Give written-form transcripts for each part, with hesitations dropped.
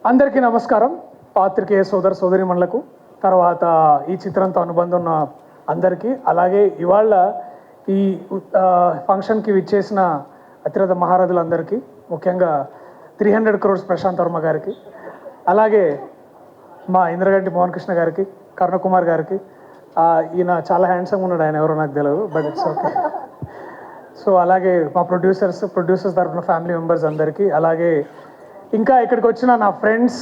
అందరికీ నమస్కారం. పాత్రికేయ సోదరిమణులకు, తర్వాత ఈ చిత్రంతో అనుబంధం ఉన్న అందరికీ, అలాగే ఇవాళ ఈ ఫంక్షన్కి విచ్చేసిన అతిరథ మహారథులందరికీ, ముఖ్యంగా 300 crores ప్రశాంత్ వర్మ గారికి, అలాగే మా ఇంద్రగంటి మోహన్ కృష్ణ గారికి, కరుణకుమార్ గారికి. ఈయన చాలా హ్యాండ్సమ్ ఉన్నాడు, ఆయన ఎవరో నాకు తెలియదు, బట్ ఇట్స్ ఓకే. సో అలాగే మా ప్రొడ్యూసర్స్ తరఫున ఫ్యామిలీ మెంబర్స్ అందరికీ, అలాగే ఇంకా ఇక్కడికి వచ్చిన నా ఫ్రెండ్స్,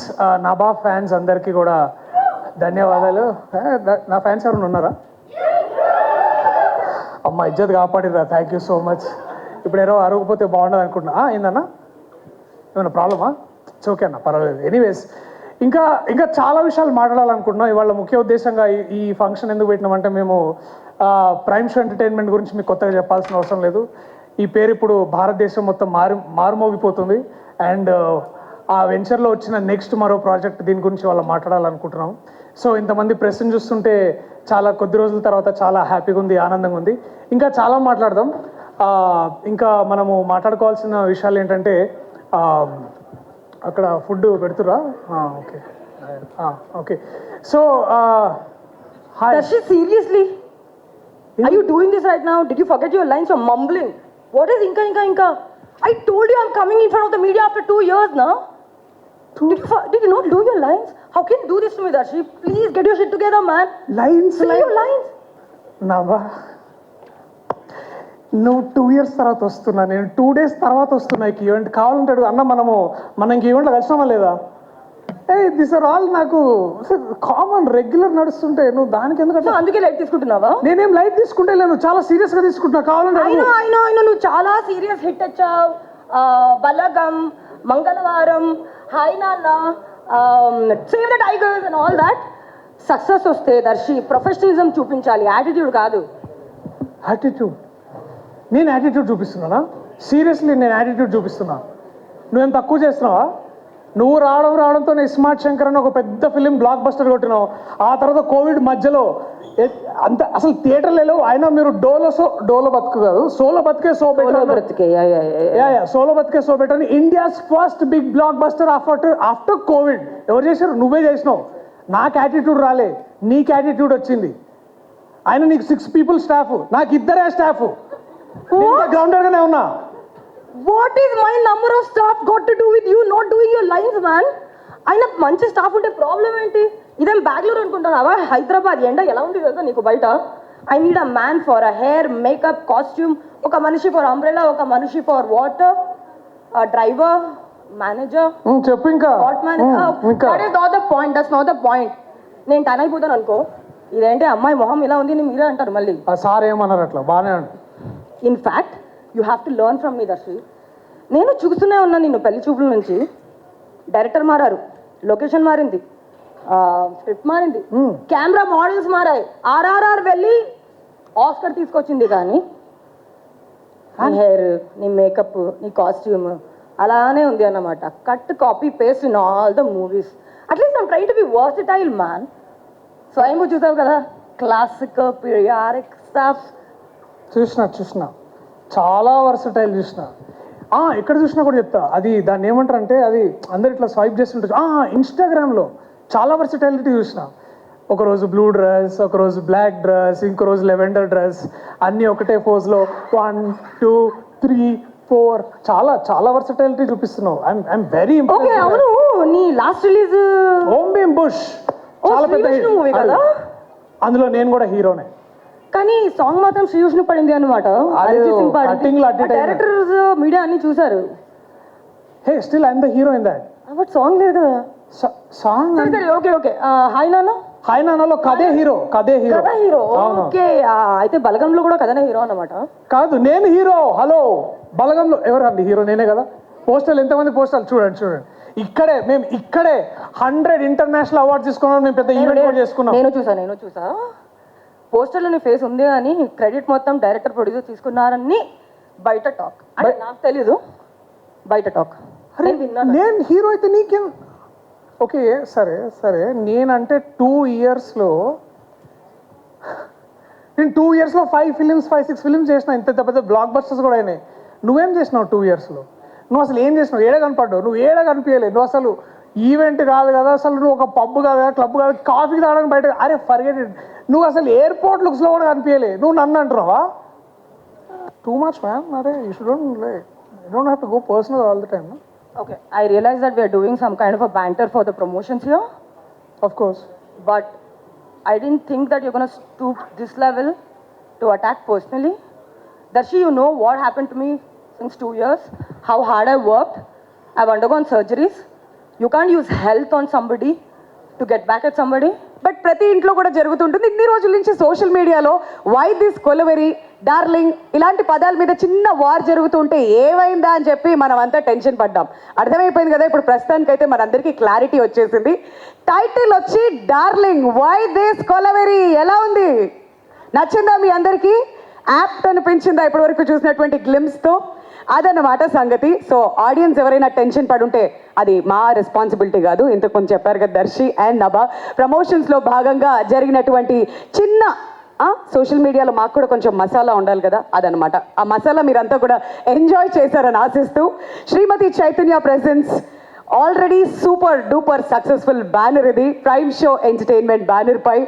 నాబా ఫ్యాన్స్ అందరికీ కూడా ధన్యవాదాలు. నా ఫ్యాన్స్ ఎవరైనా ఉన్నారా? అమ్మ ఇజ్జత్ కాపాడిరా, థ్యాంక్ యూ సో మచ్. ఇప్పుడు ఎవరో అరగకపోతే బాగుండదు అనుకుంటున్నా. ఏందన్నా, ఏమైనా ప్రాబ్లమా? ఇట్స్ ఓకే అన్న, పర్వాలేదు. ఎనీవేస్, ఇంకా చాలా విషయాలు మాట్లాడాలనుకుంటున్నాం. ఇవాళ ముఖ్య ఉద్దేశంగా ఈ ఫంక్షన్ ఎందుకు పెట్టినామంటే, మేము ప్రైమ్ షో ఎంటర్టైన్మెంట్ గురించి మీకు కొత్తగా చెప్పాల్సిన అవసరం లేదు. ఈ పేరు ఇప్పుడు భారతదేశం మొత్తం మారుమోగిపోతుంది. అండ్ ఆ వెంచర్లో వచ్చిన నెక్స్ట్ మరో ప్రాజెక్ట్, దీని గురించి వాళ్ళ మాట్లాడాలనుకుంటున్నాం. సో ఇంతమంది ప్రెస్ని చూస్తుంటే చాలా కొద్ది రోజుల తర్వాత చాలా హ్యాపీగా ఉంది, ఆనందంగా ఉంది. ఇంకా చాలా మాట్లాడదాం. ఇంకా మనము మాట్లాడుకోవాల్సిన విషయాలు ఏంటంటే, అక్కడ ఫుడ్ పెడుతురా? Okay okay. So hi. Seriously? Are you doing this right now? Did you forget your lines? You're mumbling. What is inka? I told you I'm coming in front of the media after 2 years now. Did you not do your lines? How can you do this to me, Darshi? Please get your shit together, man. Lines Say your lines. నవ్వా, నువ్వు 2 years తర్వాత వస్తున్నా, నేను 2 days తర్వాత వస్తున్నా. ఈ event కావాలంటాడు అన్న, మనం ఇంక ఈవెంట్లో కలిసినామా లేదా? దిస్ ఆర్ ఆల్ నాకు కామన్ రెగ్యులర్ నడుస్తుంటే నువ్వు దానికి ఎందుకంటే So, అందుకే లైట్ తీసుకుంటున్నావా? నేనేం లైట్ తీసుకుంటే లేను, చాలా సీరియస్గా తీసుకుంటున్నా. కావాలంటే I know. నువ్వు చాలా సీరియస్ హిట్ వచ్చావు. బలగం, మంగళవారం, హాయ్ నాన్న, save the tigers and all that. Success వస్తే దర్శి ప్రొఫెషనలిజం చూపించాలి, యాటిట్యూడ్ కాదు. యాటిట్యూడ్? నేను యాటిట్యూడ్ చూపిస్తున్నానా? సీరియస్లీ నేను యాటిట్యూడ్ చూపిస్తున్నా? నువ్వేం తక్కువ చేస్తున్నావా? నువ్వు రావడంతో నేను స్మార్ట్ శంకర్ అని ఒక పెద్ద ఫిలిం బ్లాక్ బస్టర్ కొట్టినావు. ఆ తర్వాత కోవిడ్ మధ్యలో అంత అసలు థియేటర్లు లేవు. అయినా మీరు డోలో బతుకు కాదు, సోలో బతికే సో బెటర్ అని India's first big blockbuster after covid ఎవరు చేశారు? నువ్వే చేసినావు. నాకు యాటిట్యూడ్ రాలే, నీకు యాటిట్యూడ్ వచ్చింది. ఆయన నీకు 6 people స్టాఫ్, నాకు 2 స్టాఫ్. గ్రౌండర్గానే ఉన్నా. What is my number of staff got to do with you not doing your lines man? ఆయన మంచి స్టాఫ్ ఉంటే ప్రాబ్లం ఏంటి? ఇదేం బెంగళూరు అనుకుంటున్నావా? హైదరాబాద్ ఎండ ఎలా ఉంది కదా నీకు బయట. I need a man for a hair, makeup, costume, ఒక మనిషి ఫర్ అంబ్రెలా, ఒక మనిషి ఫర్ వాటర్, డ్రైవర్, మేనేజర్. చెప్పు ఇంకా. That's not the point. నేను టన్ అయిపోతాను అనుకో, ఇదేంటి అమ్మాయి మొహం ఇలా ఉంది అని మీరే అంటారు మళ్ళీ. సార్ ఏమన్నారు? అట్లా బాగానే అంటారు. In fact you have to learn from మీ దర్శి. నేను చూస్తూనే ఉన్నాను నిన్ను పెళ్లి చూపుల నుంచి. డైరెక్టర్ మారారు, లొకేషన్ మారింది, స్క్రిప్ట్ మారింది, కెమెరా మోడల్స్ మారాయి, RRR వెళ్ళి ఆస్కర్ తీసుకొచ్చింది. కానీ నీ హెయిర్, నీ మేకప్, నీ కాస్ట్యూమ్ అలానే ఉంది అన్నమాట. Cut copy paste in all the movies. At least I'm trying to be versatile man. స్వయంగా చూసావు కదా, క్లాసిక్, పీరియాడిక్ స్టఫ్ చూసిన చాలా వర్సటైల్ చూసిన. ఎక్కడ చూసినా కూడా చెప్తా, అది దాన్ని ఏమంటారు అంటే, అది అందరు ఇట్లా స్వైప్ చేస్తుంటారు. ఇన్స్టాగ్రామ్లో చాలా వర్సటైలిటీ చూసిన. ఒకరోజు బ్లూ డ్రెస్, ఒకరోజు బ్లాక్ డ్రెస్, ఇంకో రోజు లెవెండర్ డ్రెస్, అన్నీ ఒకటే పోజ్లో 1 2 3 4 చాలా వర్సటైలిటీ చూపిస్తున్నావు. I'm very impressed. అవును, నీ లాస్ట్ రిలీజ్ ఓం భీమ్ బుష్ చాలా పెద్ద మూవీ కదా, అందులో నేను కూడా హీరోనే. కానీ సాంగ్ మాత్రం శ్రీయుష్ను పడింది అనమాట. డైరెక్టర్స్, మీడియా అన్ని చూసారు. Hey, still I'm the hero in that. But song లేదు కదా. Song okay. హాయ్ నాన్నలో కదే హీరో. ఓకే, అయితే బలగంలో కూడా కథనే హీరో అన్నమాట. కాదు, నేను హీరో. హలో, బలగంలో ఎవరు అండి హీరో? నేనే కదా. పోస్టర్లు ఎంతమంది పోస్టర్లు చూడండి. ఇక్కడే 100 ఇంటర్నేషనల్ అవార్డ్స్ తీసుకున్నాం. మేము పెద్ద ఈవెంట్ చేసుకున్నాం. నేను చూసా పోస్టర్లో నీ ఫేస్ ఉంది అని, క్రెడిట్ మొత్తం డైరెక్టర్, ప్రొడ్యూసర్ తీసుకున్నారని బయట టాక్. అంటే నాకు తెలీదు, బయట టాక్. నేను హీరో అయితే నీకేం? ఓకే, సరే. నేనంటే 2 yearsలో నేను 2 yearsలో 5 films 5-6 films చేసిన. ఇంత పెద్ద బ్లాక్ బస్టర్స్ కూడా అయినాయి. నువ్వేం చేసినావు 2 yearsలో? నువ్వు అసలు ఏం చేసినావు? ఏడ కనపడ్డావు? నువ్వు ఏడ కనిపించలేదు. నువ్వు అసలు ఈవెంట్ కాదు కదా అసలు, నువ్వు ఒక పబ్ కాదు కదా, క్లబ్ కాదు, కాఫీ తాగడానికి బయట, అరే ఫర్గెట్ ఇట్, నువ్వు అసలు ఎయిర్పోర్ట్ లుక్స్లో కూడా కనిపించలే, నువ్వు నన్ను అంటున్నావా? Too much man. అరే you don't have to go personal all the time. Okay, I realize that we are doing some kind of a banter for the promotions here, of course. but I didn't think that you're going to stoop this level to attack personally. Darshi, you know what happened to me since 2 years, how hard I worked. I've undergone surgeries. You can't use health on somebody to get back at somebody. But ప్రతి ఇంట్లో కూడా జరుగుతుంటుంది. ఇన్ని రోజుల నుంచి social మీడియాలో why this kolaveri, darling ఇలాంటి పదాల మీద చిన్న వార్ జరుగుతుంటే ఏమైందా అని చెప్పి మనం అంతా టెన్షన్ పడ్డాం. అర్థమైపోయింది కదా ఇప్పుడు ప్రస్తుతానికైతే మనందరికీ క్లారిటీ వచ్చేసింది. టైటిల్ వచ్చి డార్లింగ్, వై దిస్ కొలవెరీ. ఎలా ఉంది? నచ్చిందా మీ అందరికీ? యాప్ట్ అనిపించిందా ఇప్పటి వరకు చూసినటువంటి గ్లిమ్స్తో? అదన్నమాట సంగతి. సో ఆడియన్స్ ఎవరైనా టెన్షన్ పడుంటే అది మా రెస్పాన్సిబిలిటీ కాదు. ఇంతకు ముందు చెప్పారు కదా దర్శి అండ్ నభా, ప్రమోషన్స్లో భాగంగా జరిగినటువంటి చిన్న సోషల్ మీడియాలో మాకు కూడా కొంచెం మసాలా ఉండాలి కదా, అదనమాట. ఆ మసాలా మీరంతా కూడా ఎంజాయ్ చేశారని ఆశిస్తూ, Shrimati Chaitanya presence already super duper successful banner ఇది, ప్రైమ్ షో ఎంటర్టైన్మెంట్ బ్యానర్ పై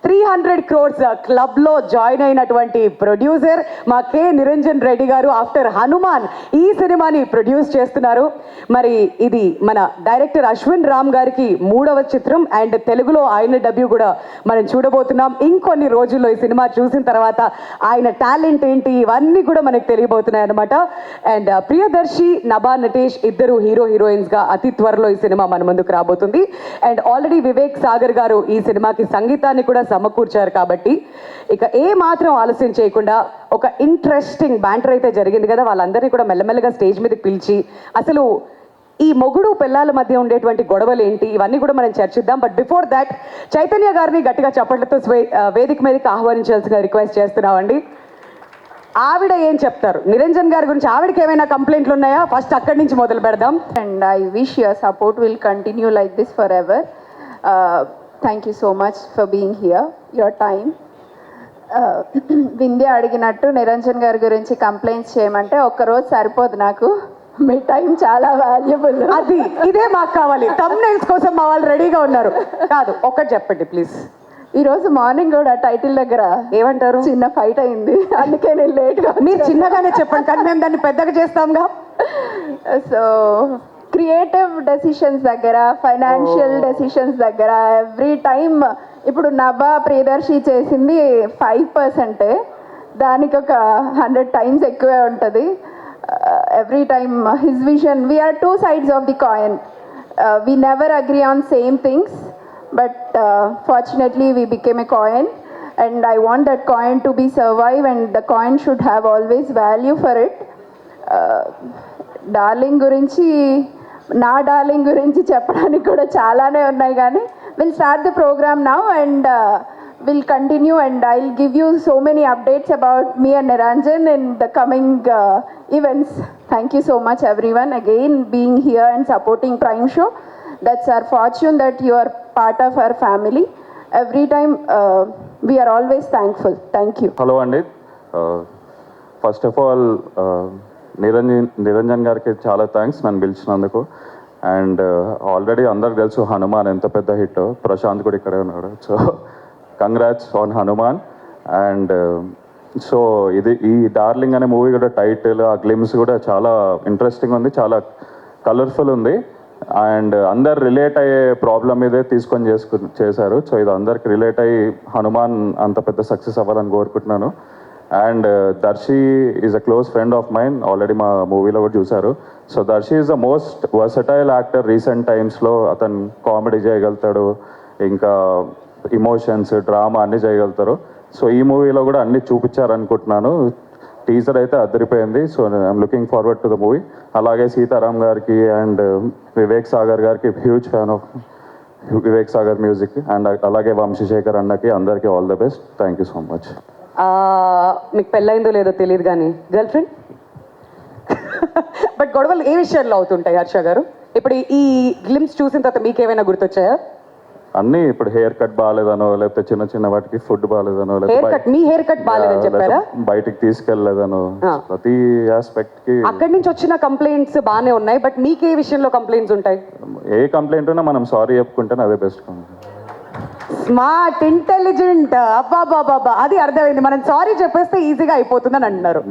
300 crores క్లబ్లో జాయిన్ అయినటువంటి ప్రొడ్యూసర్ మా కె నిరంజన్ రెడ్డి గారు ఆఫ్టర్ హనుమాన్ ఈ సినిమాని ప్రొడ్యూస్ చేస్తున్నారు. మరి ఇది మన డైరెక్టర్ అశ్విన్ రామ్ గారికి 3వ చిత్రం అండ్ తెలుగులో ఆయన డెబ్యూ కూడా మనం చూడబోతున్నాం. ఇంకొన్ని రోజుల్లో ఈ సినిమా చూసిన తర్వాత ఆయన టాలెంట్ ఏంటి ఇవన్నీ కూడా మనకు తెలియబోతున్నాయి అనమాట. అండ్ ప్రియదర్శి, నభా నటేష్ ఇద్దరు హీరోయిన్స్గా అతి త్వరలో ఈ సినిమా మన ముందుకు రాబోతుంది. అండ్ ఆల్రెడీ వివేక్ సాగర్ గారు ఈ సినిమాకి సంగీతాన్ని కూడా సమకూర్చారు. కాబట్టి ఇక ఏ మాత్రం ఆలస్యం చేయకుండా ఒక ఇంట్రెస్టింగ్ బ్యాంటర్ అయితే జరిగింది కదా, వాళ్ళందరినీ కూడా మెల్లమెల్లగా స్టేజ్ మీదకి పిలిచి అసలు ఈ మొగుడు పిల్లల మధ్య ఉండేటువంటి గొడవలు ఏంటి ఇవన్నీ కూడా మనం చర్చిద్దాం. బట్ బిఫోర్ దాట్ చైతన్య గారిని గట్టిగా చప్పట్లతో వేదిక మీదకి ఆహ్వానించాల్సిందిగా రిక్వెస్ట్ చేస్తున్నామండి. ఆవిడ ఏం చెప్తారు నిరంజన్ గారి గురించి, ఆవిడకి ఏమైనా కంప్లైంట్లు ఉన్నాయా? ఫస్ట్ అక్కడి నుంచి మొదలు పెడదాం. And I wish your support will continue like this forever. Thank you so much for being here, your time. Vindhya అడిగినట్టు నిరంజన్ గారి గురించి కంప్లైంట్స్ చేయమంటే ఒక్కరోజు సరిపోదు నాకు, మీ టైం చాలా వాల్యుబుల్. అది ఇదే మాకు కావాలి, థంబ్నెయిల్స్ కోసం మా వాళ్ళు రెడీగా ఉన్నారు. కాదు ఒక్కటి చెప్పండి ప్లీజ్. ఈరోజు మార్నింగ్ కూడా టైటిల్ దగ్గర ఏమంటారు? చిన్న ఫైట్ అయింది, అందుకే నేను లేట్గా. మీరు చిన్నగానే చెప్పండి కానీ మేము దాన్ని పెద్దగా చేస్తాంగా. సో క్రియేటివ్ డెసిషన్స్ దగ్గర, ఫైనాన్షియల్ డెసిషన్స్ దగ్గర ఎవ్రీ టైమ్ ఇప్పుడు నభా ప్రియదర్శి చేసింది 5%, దానికి ఒక 100 times ఎక్కువే ఉంటుంది. Every time his vision, we are 2 sides of the coin. We never agree on same things, but fortunately we became a coin, and I want that coin to be survive, and the coin should have always value for it. Darling గురించి, నా darling గురించి చెప్పడానికి కూడా చాలానే ఉన్నాయి కానీ we'll start the program now and we'll continue, and I'll give you so many updates about me and Niranjan in the coming events. Thank you so much everyone again being here and supporting Prime Show. That's our fortune that you are part of our family. Every time we are always thankful. Thank you. Hello అండి, first of all Niranjan గారికి చాలా thanks నన్ను పిలిచినందుకు. And already అందరికి తెలుసు హనుమాన్ ఎంత పెద్ద hit, Prashanth కూడా ఇక్కడే ఉన్నాడు. So congrats on Hanuman. And so ఈ డార్లింగ్ అనే మూవీ కూడా టైటిల్, ఆ గ్లిమ్స్ కూడా చాలా ఇంట్రెస్టింగ్ ఉంది, చాలా కలర్ఫుల్ ఉంది. అండ్ అందరు రిలేట్ అయ్యే ప్రాబ్లం ఇదే తీసుకొని చేశారు. సో ఇది అందరికి రిలేట్ అయ్యి హనుమాన్ అంత పెద్ద సక్సెస్ అవ్వాలని కోరుకుంటున్నాను. And Darshi is a close friend of mine, already మా మూవీలో కూడా చూశారు. So Darshi is the most versatile actor recent టైమ్స్లో. అతను కామెడీ చేయగలుగుతాడు, ఇంకా ఇమోషన్స్, డ్రామా అన్నీ చేయగలుగుతారు. సో ఈ మూవీలో కూడా అన్నీ చూపించారనుకుంటున్నాను. టీజర్ అయితే అదిరిపోయింది. So I'm looking forward to the movie. అలాగే సీతారాం గారికి అండ్ వివేక్ సాగర్ గారికి huge fan of Vivek Sagar music. And అలాగే వంశీశేఖర్ అన్నకి అందరికీ all the best. Thank you so much. మీకు పెళ్ళైందో లేదో తెలియదు కానీ గర్ల్ ఫ్రెండ్ బట్ గొడవలు ఏ విషయాల్లో అవుతుంటాయి హర్ష గారు? ఇప్పుడు ఈ గ్లిమ్స్ చూసిన తర్వాత మీకేమైనా గుర్తొచ్చాయా? అన్నీ ఇప్పుడు హెయిర్ కట్ బాగాలేదనో లేకపోతే చిన్న చిన్న వాటికి ఫుడ్ బాగాలేదనో హెయిర్ కట్ మీ హెయిర్ కట్ బాగాలేదని చెప్పారా? బయటికి తీసుకెళ్ళలేదనో ప్రతి ఆస్పెక్ట్ కి అక్కడి నుంచి వచ్చిన కంప్లైంట్స్ బాగానే ఉన్నాయి, బట్ మీకు ఏ విషయంలో కంప్లైంట్స్ ఉంటాయి? ఏ కంప్లైంట్ ఉన్నా మనం సారీ చెప్పుకుంటేనే అదే బెస్ట్. స్మార్ట్, ఇంటెలిజెంట్, అబ్బాబాబా, అది అర్థమైంది. మనం సారీ చెప్పేస్తే ఈజీగా అయిపోతుందని అంటున్నారు.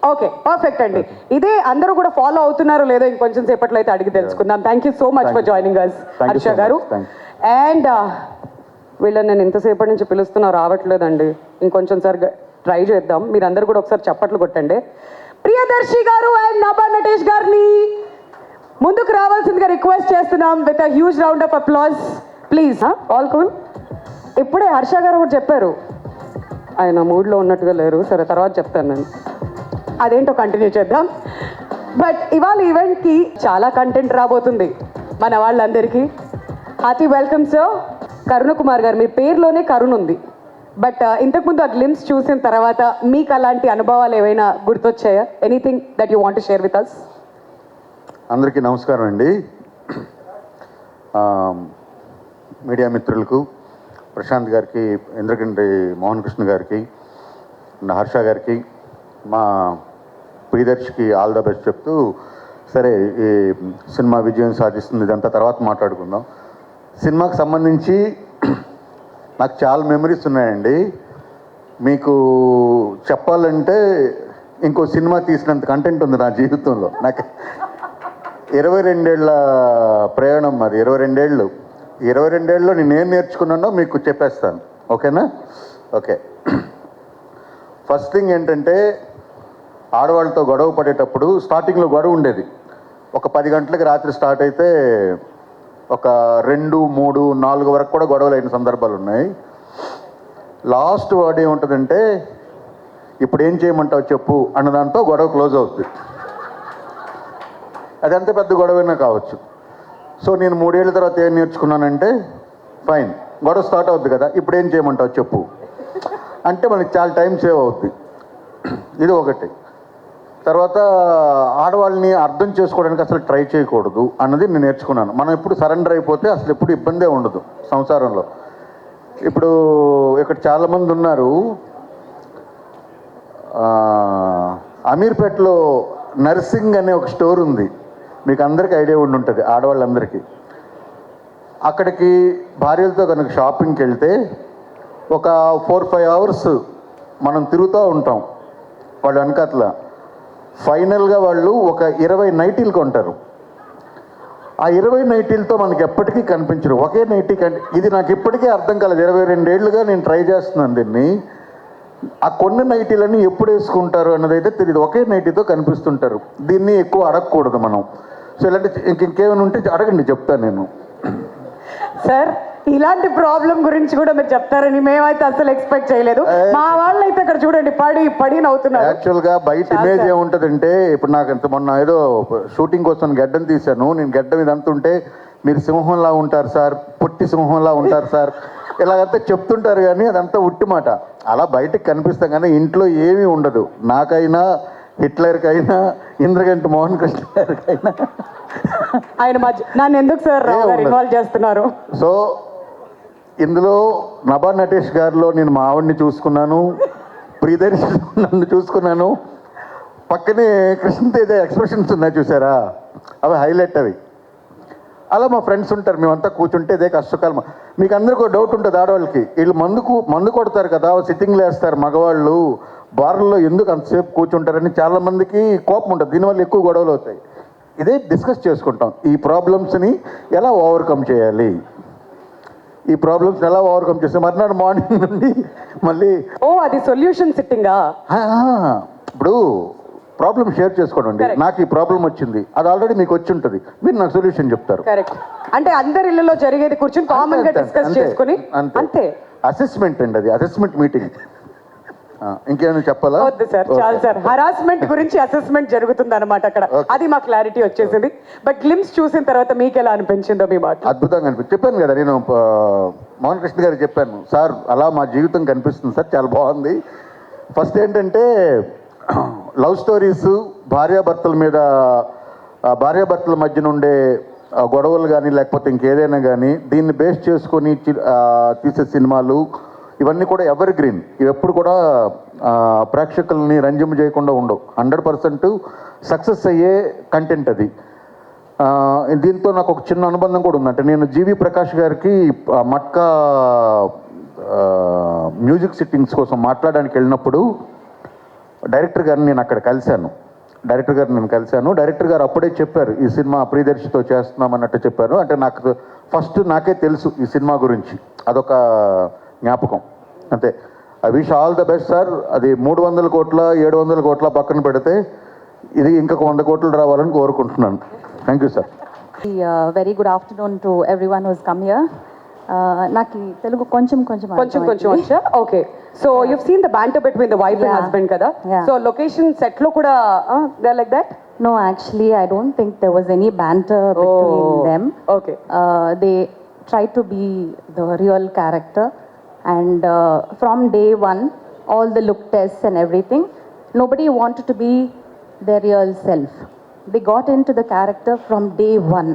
ఓకే, పర్ఫెక్ట్ అండి. ఇదే అందరూ కూడా ఫాలో అవుతున్నారో లేదో ఇంకొంచెం సేపట్లో అయితే అడిగి తెలుసుకుందాం. Thank you so much for joining us Harsha గారు. అండ్ వీళ్ళని నేను ఇంతసేపటి నుంచి పిలుస్తున్నా రావట్లేదండి, ఇంకొంచెం సార్ ట్రై చేద్దాం. మీరందరూ కూడా ఒకసారి చప్పట్లు కొట్టండి. ప్రియదర్శి గారు అండ్ నభా నటేష్ గారిని ముందుకు రావాల్సిందిగా రిక్వెస్ట్ చేస్తున్నాం with a huge round of applause please. All cool. ఇప్పుడే హర్ష గారు కూడా చెప్పారు ఆయన మూడ్లో ఉన్నట్టుగా లేరు. సరే, తర్వాత చెప్తాను నేను, అదేంటో కంటిన్యూ చేద్దాం. బట్ ఇవాళ ఈవెంట్కి చాలా కంటెంట్ రాబోతుంది మన వాళ్ళందరికీ. Hearty welcome sir. Karuna Kumar garu, మీ పేరులోనే కరుణ ఉంది, బట్ ఇంతకుముందు ఆ గ్లిమ్స్ చూసిన తర్వాత మీకు అలాంటి అనుభవాలు ఏవైనా గుర్తొచ్చాయా? Anything that you want to share with us? అందరికీ నమస్కారం అండి. మీడియా మిత్రులకు, ప్రశాంత్ గారికి, ఇంద్రకంటి మోహన్ కృష్ణ గారికి, హర్ష గారికి, మా ప్రియదర్శికి ఆల్ ద బెస్ట్ చెప్తూ, సరే ఈ సినిమా విజయం సాధిస్తుంది ఇదంతా తర్వాత మాట్లాడుకుందాం. సినిమాకి సంబంధించి నాకు చాలా మెమరీస్ ఉన్నాయండి. మీకు చెప్పాలంటే ఇంకో సినిమా తీసినంత కంటెంట్ ఉంది నా జీవితంలో. నాకు 22 ఏళ్ల ప్రయాణం అది. 22 ఏళ్ళలో నేనేం నేర్చుకున్నానో మీకు చెప్పేస్తాను, ఓకేనా? ఓకే. ఫస్ట్ థింగ్ ఏంటంటే, ఆడవాళ్ళతో గొడవ పడేటప్పుడు స్టార్టింగ్లో గొడవ ఉండేది. ఒక 10 గంటలకి రాత్రి స్టార్ట్ అయితే ఒక 2, 3, 4 వరకు కూడా గొడవలు అయిన సందర్భాలు ఉన్నాయి. లాస్ట్ వర్డ్ ఏముంటుందంటే, ఇప్పుడు ఏం చేయమంటావు చెప్పు అన్నదాంతో గొడవ క్లోజ్ అవుతుంది. అది ఎంత పెద్ద గొడవైనా కావచ్చు. సో నేను 3 ఏళ్ళ తర్వాత ఏం నేర్చుకున్నానంటే, ఫైన్, గొడవ స్టార్ట్ అవుద్ది కదా, ఇప్పుడు ఏం చేయమంటావు చెప్పు అంటే మనకి చాలా టైం సేవ్ అవుద్ది. ఇది ఒకటి. తర్వాత ఆడవాళ్ళని అర్థం చేసుకోవడానికి అసలు ట్రై చేయకూడదు అన్నది నేను నేర్చుకున్నాను. మనం ఎప్పుడు సరెండర్ అయిపోతే అసలు ఎప్పుడు ఇబ్బందే ఉండదు సంసారంలో. ఇప్పుడు ఇక్కడ చాలామంది ఉన్నారు. అమీర్పేటలో నర్సింగ్ అనే ఒక స్టోర్ ఉంది, మీకు అందరికీ ఐడియా ఉండి ఉంటుంది, ఆడవాళ్ళందరికీ. అక్కడికి భార్యలతో కనుక షాపింగ్కి వెళ్తే ఒక 4-5 అవర్స్ మనం తిరుగుతూ ఉంటాం వాళ్ళు వెనకాతల. ఫైనల్గా వాళ్ళు ఒక 20 నైటీలు కొంటారు. ఆ 20 నైటీలతో మనకి ఎప్పటికీ కనిపించరు. ఒకే నైటీ ఇది నాకు ఇప్పటికీ అర్థం కాలేదు. 22 ఏళ్ళుగా నేను ట్రై చేస్తున్నాను దీన్ని. ఆ కొన్ని నైటీలన్నీ ఎప్పుడు వేసుకుంటారు అన్నదైతే తెలియదు. ఒకే నైటీతో కనిపిస్తుంటారు. దీన్ని ఎక్కువ అడగకూడదు మనం. సో ఇలాంటి ఇంకేమైనా ఉంటే అడగండి, చెప్తాను నేను. సార్, ఇలాంటి ప్రాబ్లం గురించి కూడా మీరు చెప్తారని మేమైతే అసలు ఎక్స్పెక్ట్ చేయలేదు. మా వాళ్ళు అయితే ఇక్కడ చూడండి పడి నవ్వుతున్నారు. యాక్చువల్గా బయట ఇమేజ్ ఏముంటుందంటే, ఇప్పుడు నాకు ఇంత మొన్న ఏదో షూటింగ్ కోసం గడ్డం తీశాను. నేను గడ్డం ఇదంతా ఉంటే మీరు సింహంలా ఉంటారు సార్, పొట్టి సింహంలా ఉంటారు సార్, ఇలాగంతా చెప్తుంటారు. కానీ అదంతా ఉట్టి మాట. అలా బయటకు కనిపిస్తాం కానీ ఇంట్లో ఏమీ ఉండదు. నాకైనా, హిట్లర్కైనా, ఇంద్రగంటి మోహన్ కృష్ణ గారికైనా. ఆయన నన్ను ఎందుకు సార్ రావు గారు ఇన్వాల్వ్ చేస్తున్నారు? సో ఇందులో నభా నటేష్ గారిలో నేను మా ఆవిడ్ని చూసుకున్నాను, ప్రియదర్శి నన్ను చూసుకున్నాను. పక్కనే కృష్ణతేజ ఎక్స్ప్రెషన్స్ ఉన్నాయి చూసారా, అవి హైలైట్. అవి అలా మా ఫ్రెండ్స్ ఉంటారు, మేమంతా కూర్చుంటే ఇదే కష్టకాలం. మీకు అందరికీ ఒక డౌట్ ఉంటుంది ఆడవాళ్ళకి, వీళ్ళు మందు కొడతారు కదా, సిట్టింగ్లు వేస్తారు మగవాళ్ళు, బార్లలో ఎందుకు అంతసేపు కూర్చుంటారని చాలామందికి కోపం ఉంటుంది. దీనివల్ల ఎక్కువ గొడవలు అవుతాయి. ఇదే డిస్కస్ చేసుకుంటాం, ఈ ప్రాబ్లమ్స్ని ఎలా ఓవర్కమ్ చేయాలి. ఈ ప్రాబ్లమ్స్ ఎలా ఓవర్కమ్ చేస్తే మర్నాడు మార్నింగ్ నుండి మళ్ళీ అది సొల్యూషన్ సిట్టింగా. ఇప్పుడు ప్రాబ్లమ్ షేర్ చేసుకోండి. నాకు ఈ ప్రాబ్లం వచ్చింది, అది ఆల్రెడీ మీకు వచ్చి ఉంటుంది, మీరు నాకు సొల్యూషన్ చెప్తారు. కరెక్ట్. అంటే అందరి ఇళ్లలో జరిగేది కూర్చొని కామన్ గా డిస్కస్ చేసుకుని అంతే. అసెస్మెంట్ అండి, అది అసెస్మెంట్ మీటింగ్. ఇంకేమైనా చెప్పాలా? వద్దు సార్, చాలు సార్. హరాస్మెంట్ గురించి అసెస్మెంట్ జరుగుతుంది అనమాట అక్కడ. అది మా క్లారిటీ వచ్చేసింది. బట్ గ్లిమ్స్ చూసిన తర్వాత మీకు ఎలా అనిపించిందో మీ మాట? అద్భుతంగా అనిపించింది. చెప్పాను కదా, నేను మోహన్ కృష్ణ గారికి చెప్పాను, సార్ అలా మా జీవితం కనిపిస్తుంది సార్, చాలా బాగుంది. ఫస్ట్ ఏంటంటే లవ్ స్టోరీస్, భార్యాభర్తల మధ్యన ఉండే గొడవలు కానీ లేకపోతే ఇంకేదైనా కానీ దీన్ని బేస్ చేసుకొని తీసే సినిమాలు ఇవన్నీ కూడా ఎవర్ గ్రీన్. ఇవి ఎప్పుడు కూడా ప్రేక్షకుల్ని రంజింప చేయకుండా ఉండవు. 100% సక్సెస్ అయ్యే కంటెంట్ అది. దీంతో నాకు ఒక చిన్న అనుబంధం కూడా ఉందంటే, నేను జీవి ప్రకాష్ గారికి మట్కా మ్యూజిక్ సిట్టింగ్స్ కోసం మాట్లాడడానికి వెళ్ళినప్పుడు డైరెక్టర్ గారిని నేను అక్కడ కలిశాను. డైరెక్టర్ గారు అప్పుడే చెప్పారు, ఈ సినిమా ప్రియదర్శితో చేస్తున్నాం అన్నట్టు చెప్పారు. అంటే నాకు ఫస్ట్ నాకే తెలుసు ఈ సినిమా గురించి, అదొక జ్ఞాపకం అంతే. I wish all the best sir. అది 300 కోట్ల 700 కోట్ల పక్కన పెడితే ఇది ఇంకొక 100 కోట్లు రావాలని కోరుకుంటున్నాను. Thank you sir. Very good afternoon to everyone who's come here. నాకు తెలుగు కొంచెం వచ్చా? Okay. So you seen the banter between the wife and Yeah. Husband కదా? Yeah. సో లొకేషన్ సెట్ లో కూడా they like that? No, actually, I don't think there was any banter between them. Okay. They tried to be the real character, and from day one, all the look tests and everything, nobody wanted to be their real self. They got into the character from day one,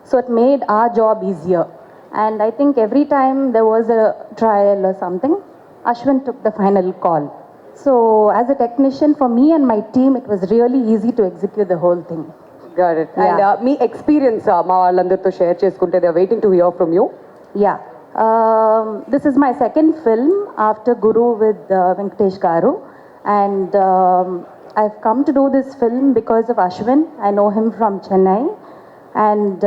so it made our job easier. And I think every time there was a trial or something, Ashwin took the final call. So as a technician, for me and my team, it was really easy to execute the whole thing. Got it. And మీ experience మా వాళ్ళందరితో share చేసుకుంటే they are waiting to hear from you. Yeah. This is my second film after Guru with Venkatesh Garu. And I've come to do this film because of Ashwin. I know him from Chennai. And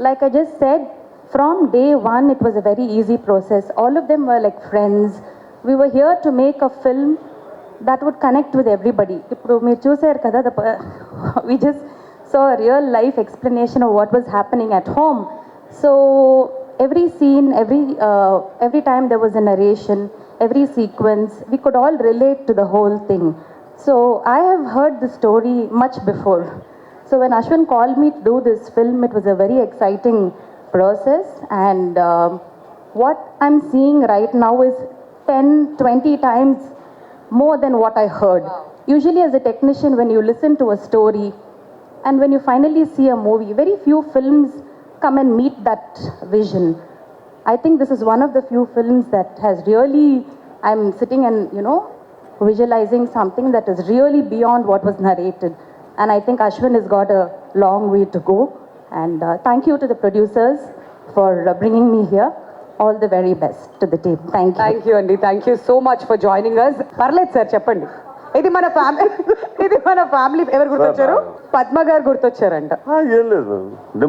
like I just said, from day one, it was a very easy process. All of them were like friends. We were here to make a film that would connect with everybody. Ippudu meer chusaru kada, we just saw a real life explanation of what was happening at home. So every scene, every time there was a narration, every sequence, we could all relate to the whole thing. So I have heard the story much before. So when Ashwin called me to do this film, it was a very exciting process. And what I'm seeing right now is 10-20 times more than what I heard. Usually as a technician, when you listen to a story and when you finally see a movie, very few films come and meet that vision. I think this is one of the few films that has really, I'm sitting and, visualizing something that is really beyond what was narrated. And I think Ashwin has got a long way to go. And thank you to the producers for bringing me here. All the very best to the team. Thank you. Thank you అండి. Thank you so much for joining us. పర్లేదు sir, చెప్పండి. ఇది మన family ఎవరు గుర్తొచ్చారు? పద్మ గారు గుర్తొచ్చారంట. ఏం లేదు అంటే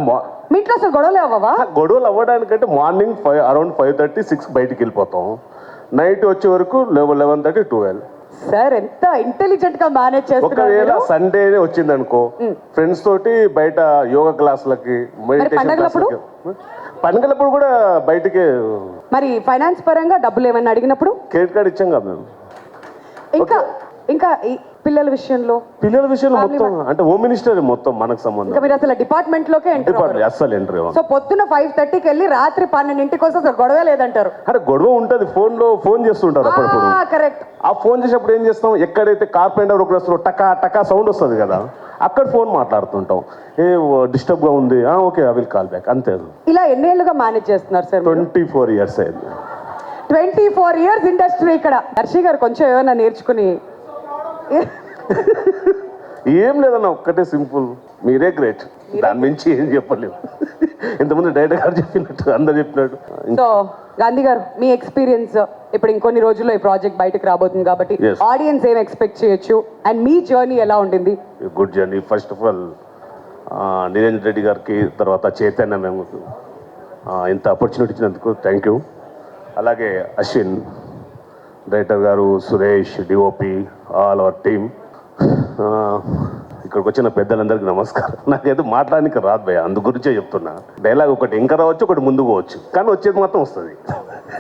మీ ఇంట్లో అసలు గొడవలు అవ్వవా? గొడవలు అవ్వడానికంటే మార్నింగ్ అరౌండ్ 5:30, 6 బయటికి వెళ్ళిపోతాం. నైట్ వచ్చే వరకు 11:30, 12. సార్ ఎంత ఇంటెలిజెంట్ గా మేనేజ్ ఒకవేళ చేస్తున్నారు. సండే వచ్చింది అనుకో, ఫ్రెండ్స్ తోటి బయట యోగా క్లాసులకి, మెడిటేషన్ పండగలప్పుడు? క్లాసులకి, పండుగలప్పుడు కూడా బయటికి. మరి ఫైనాన్స్ పరంగా డబ్బులు ఏమైనా అడిగినప్పుడు క్రెడిట్ కార్డ్ ఇచ్చాం కదా మేము. ఇంకా ఈ పిల్లల విషయంలో మొత్తం అంటే హోమ్ మినిస్టర్ మొత్తం మనకు సంబంధం. ఇంకా మీరు అసలు డిపార్ట్మెంట్ లోకే ఎంటర్ అవ్వరు. అస్సలు ఎంట్రీ. సో పొద్దున్న 5:30కి వెళ్ళి రాత్రి 12 కోసం అసలు గొడవ లేదంటారు. అంటే గొడవ ఉంటది, ఫోన్ చేస్తుంటారు అప్పుడప్పుడు. కరెక్ట్. ఆ ఫోన్ చేసినప్పుడు ఏం చేస్తాం, ఎక్కడైతే కార్పెంటర్ ఒకరు వస్తారో టకా టకా సౌండ్ వస్తుంది కదా, అక్కడ ఫోన్ మాట్లాడుతుంటాం. డిస్టర్బ్ గా ఉంది, okay I will call back, అంతే. ఇలా ఎన్నేళ్లుగా మేనేజ్ చేస్తున్నారు సార్? 24 years అయింది. 24 years ఇండస్ట్రీ ఇక్కడ. హర్షి గారు కొంచెం ఏమైనా నేర్చుకుని. ఏం లేదన్న, ఒక్కటే సింపుల్, మీరే గ్రేట్, దాని మించి ఏం చెప్పలేము. ఇంతకుముందు డైరెక్టర్ గారు చెప్పినట్టు, అందరు చెప్పినట్టు. సో గాంధీ గారు, మీ ఎక్స్పీరియన్స్ ఇప్పుడు ఇంకొన్ని రోజుల్లో ఈ ప్రాజెక్ట్ బయటకు రాబోతుంది కాబట్టి Yes. ఆడియన్స్ ఏం ఎక్స్పెక్ట్ చేయొచ్చు అండ్ మీ జర్నీ ఎలా ఉండింది? Good journey. First of all Niranjan Reddy గారికి, తర్వాత చైతన్య మేము ఇంత ఆపర్చునిటీ ఇచ్చినందుకు థ్యాంక్ యూ. అలాగే అశ్విన్ డైరెక్టర్ గారు, Suresh DOP, all our team, ఇక్కడికి వచ్చిన పెద్దలందరికీ నమస్కారం. నాకైతే మాట్లాడడానికి రాదు భయ, అందు గురించే చెప్తున్నా. డైలాగ్ ఒకటి ఇంకా రావచ్చు, ఒకటి ముందుకు పోవచ్చు, కానీ వచ్చేది మాత్రం వస్తుంది.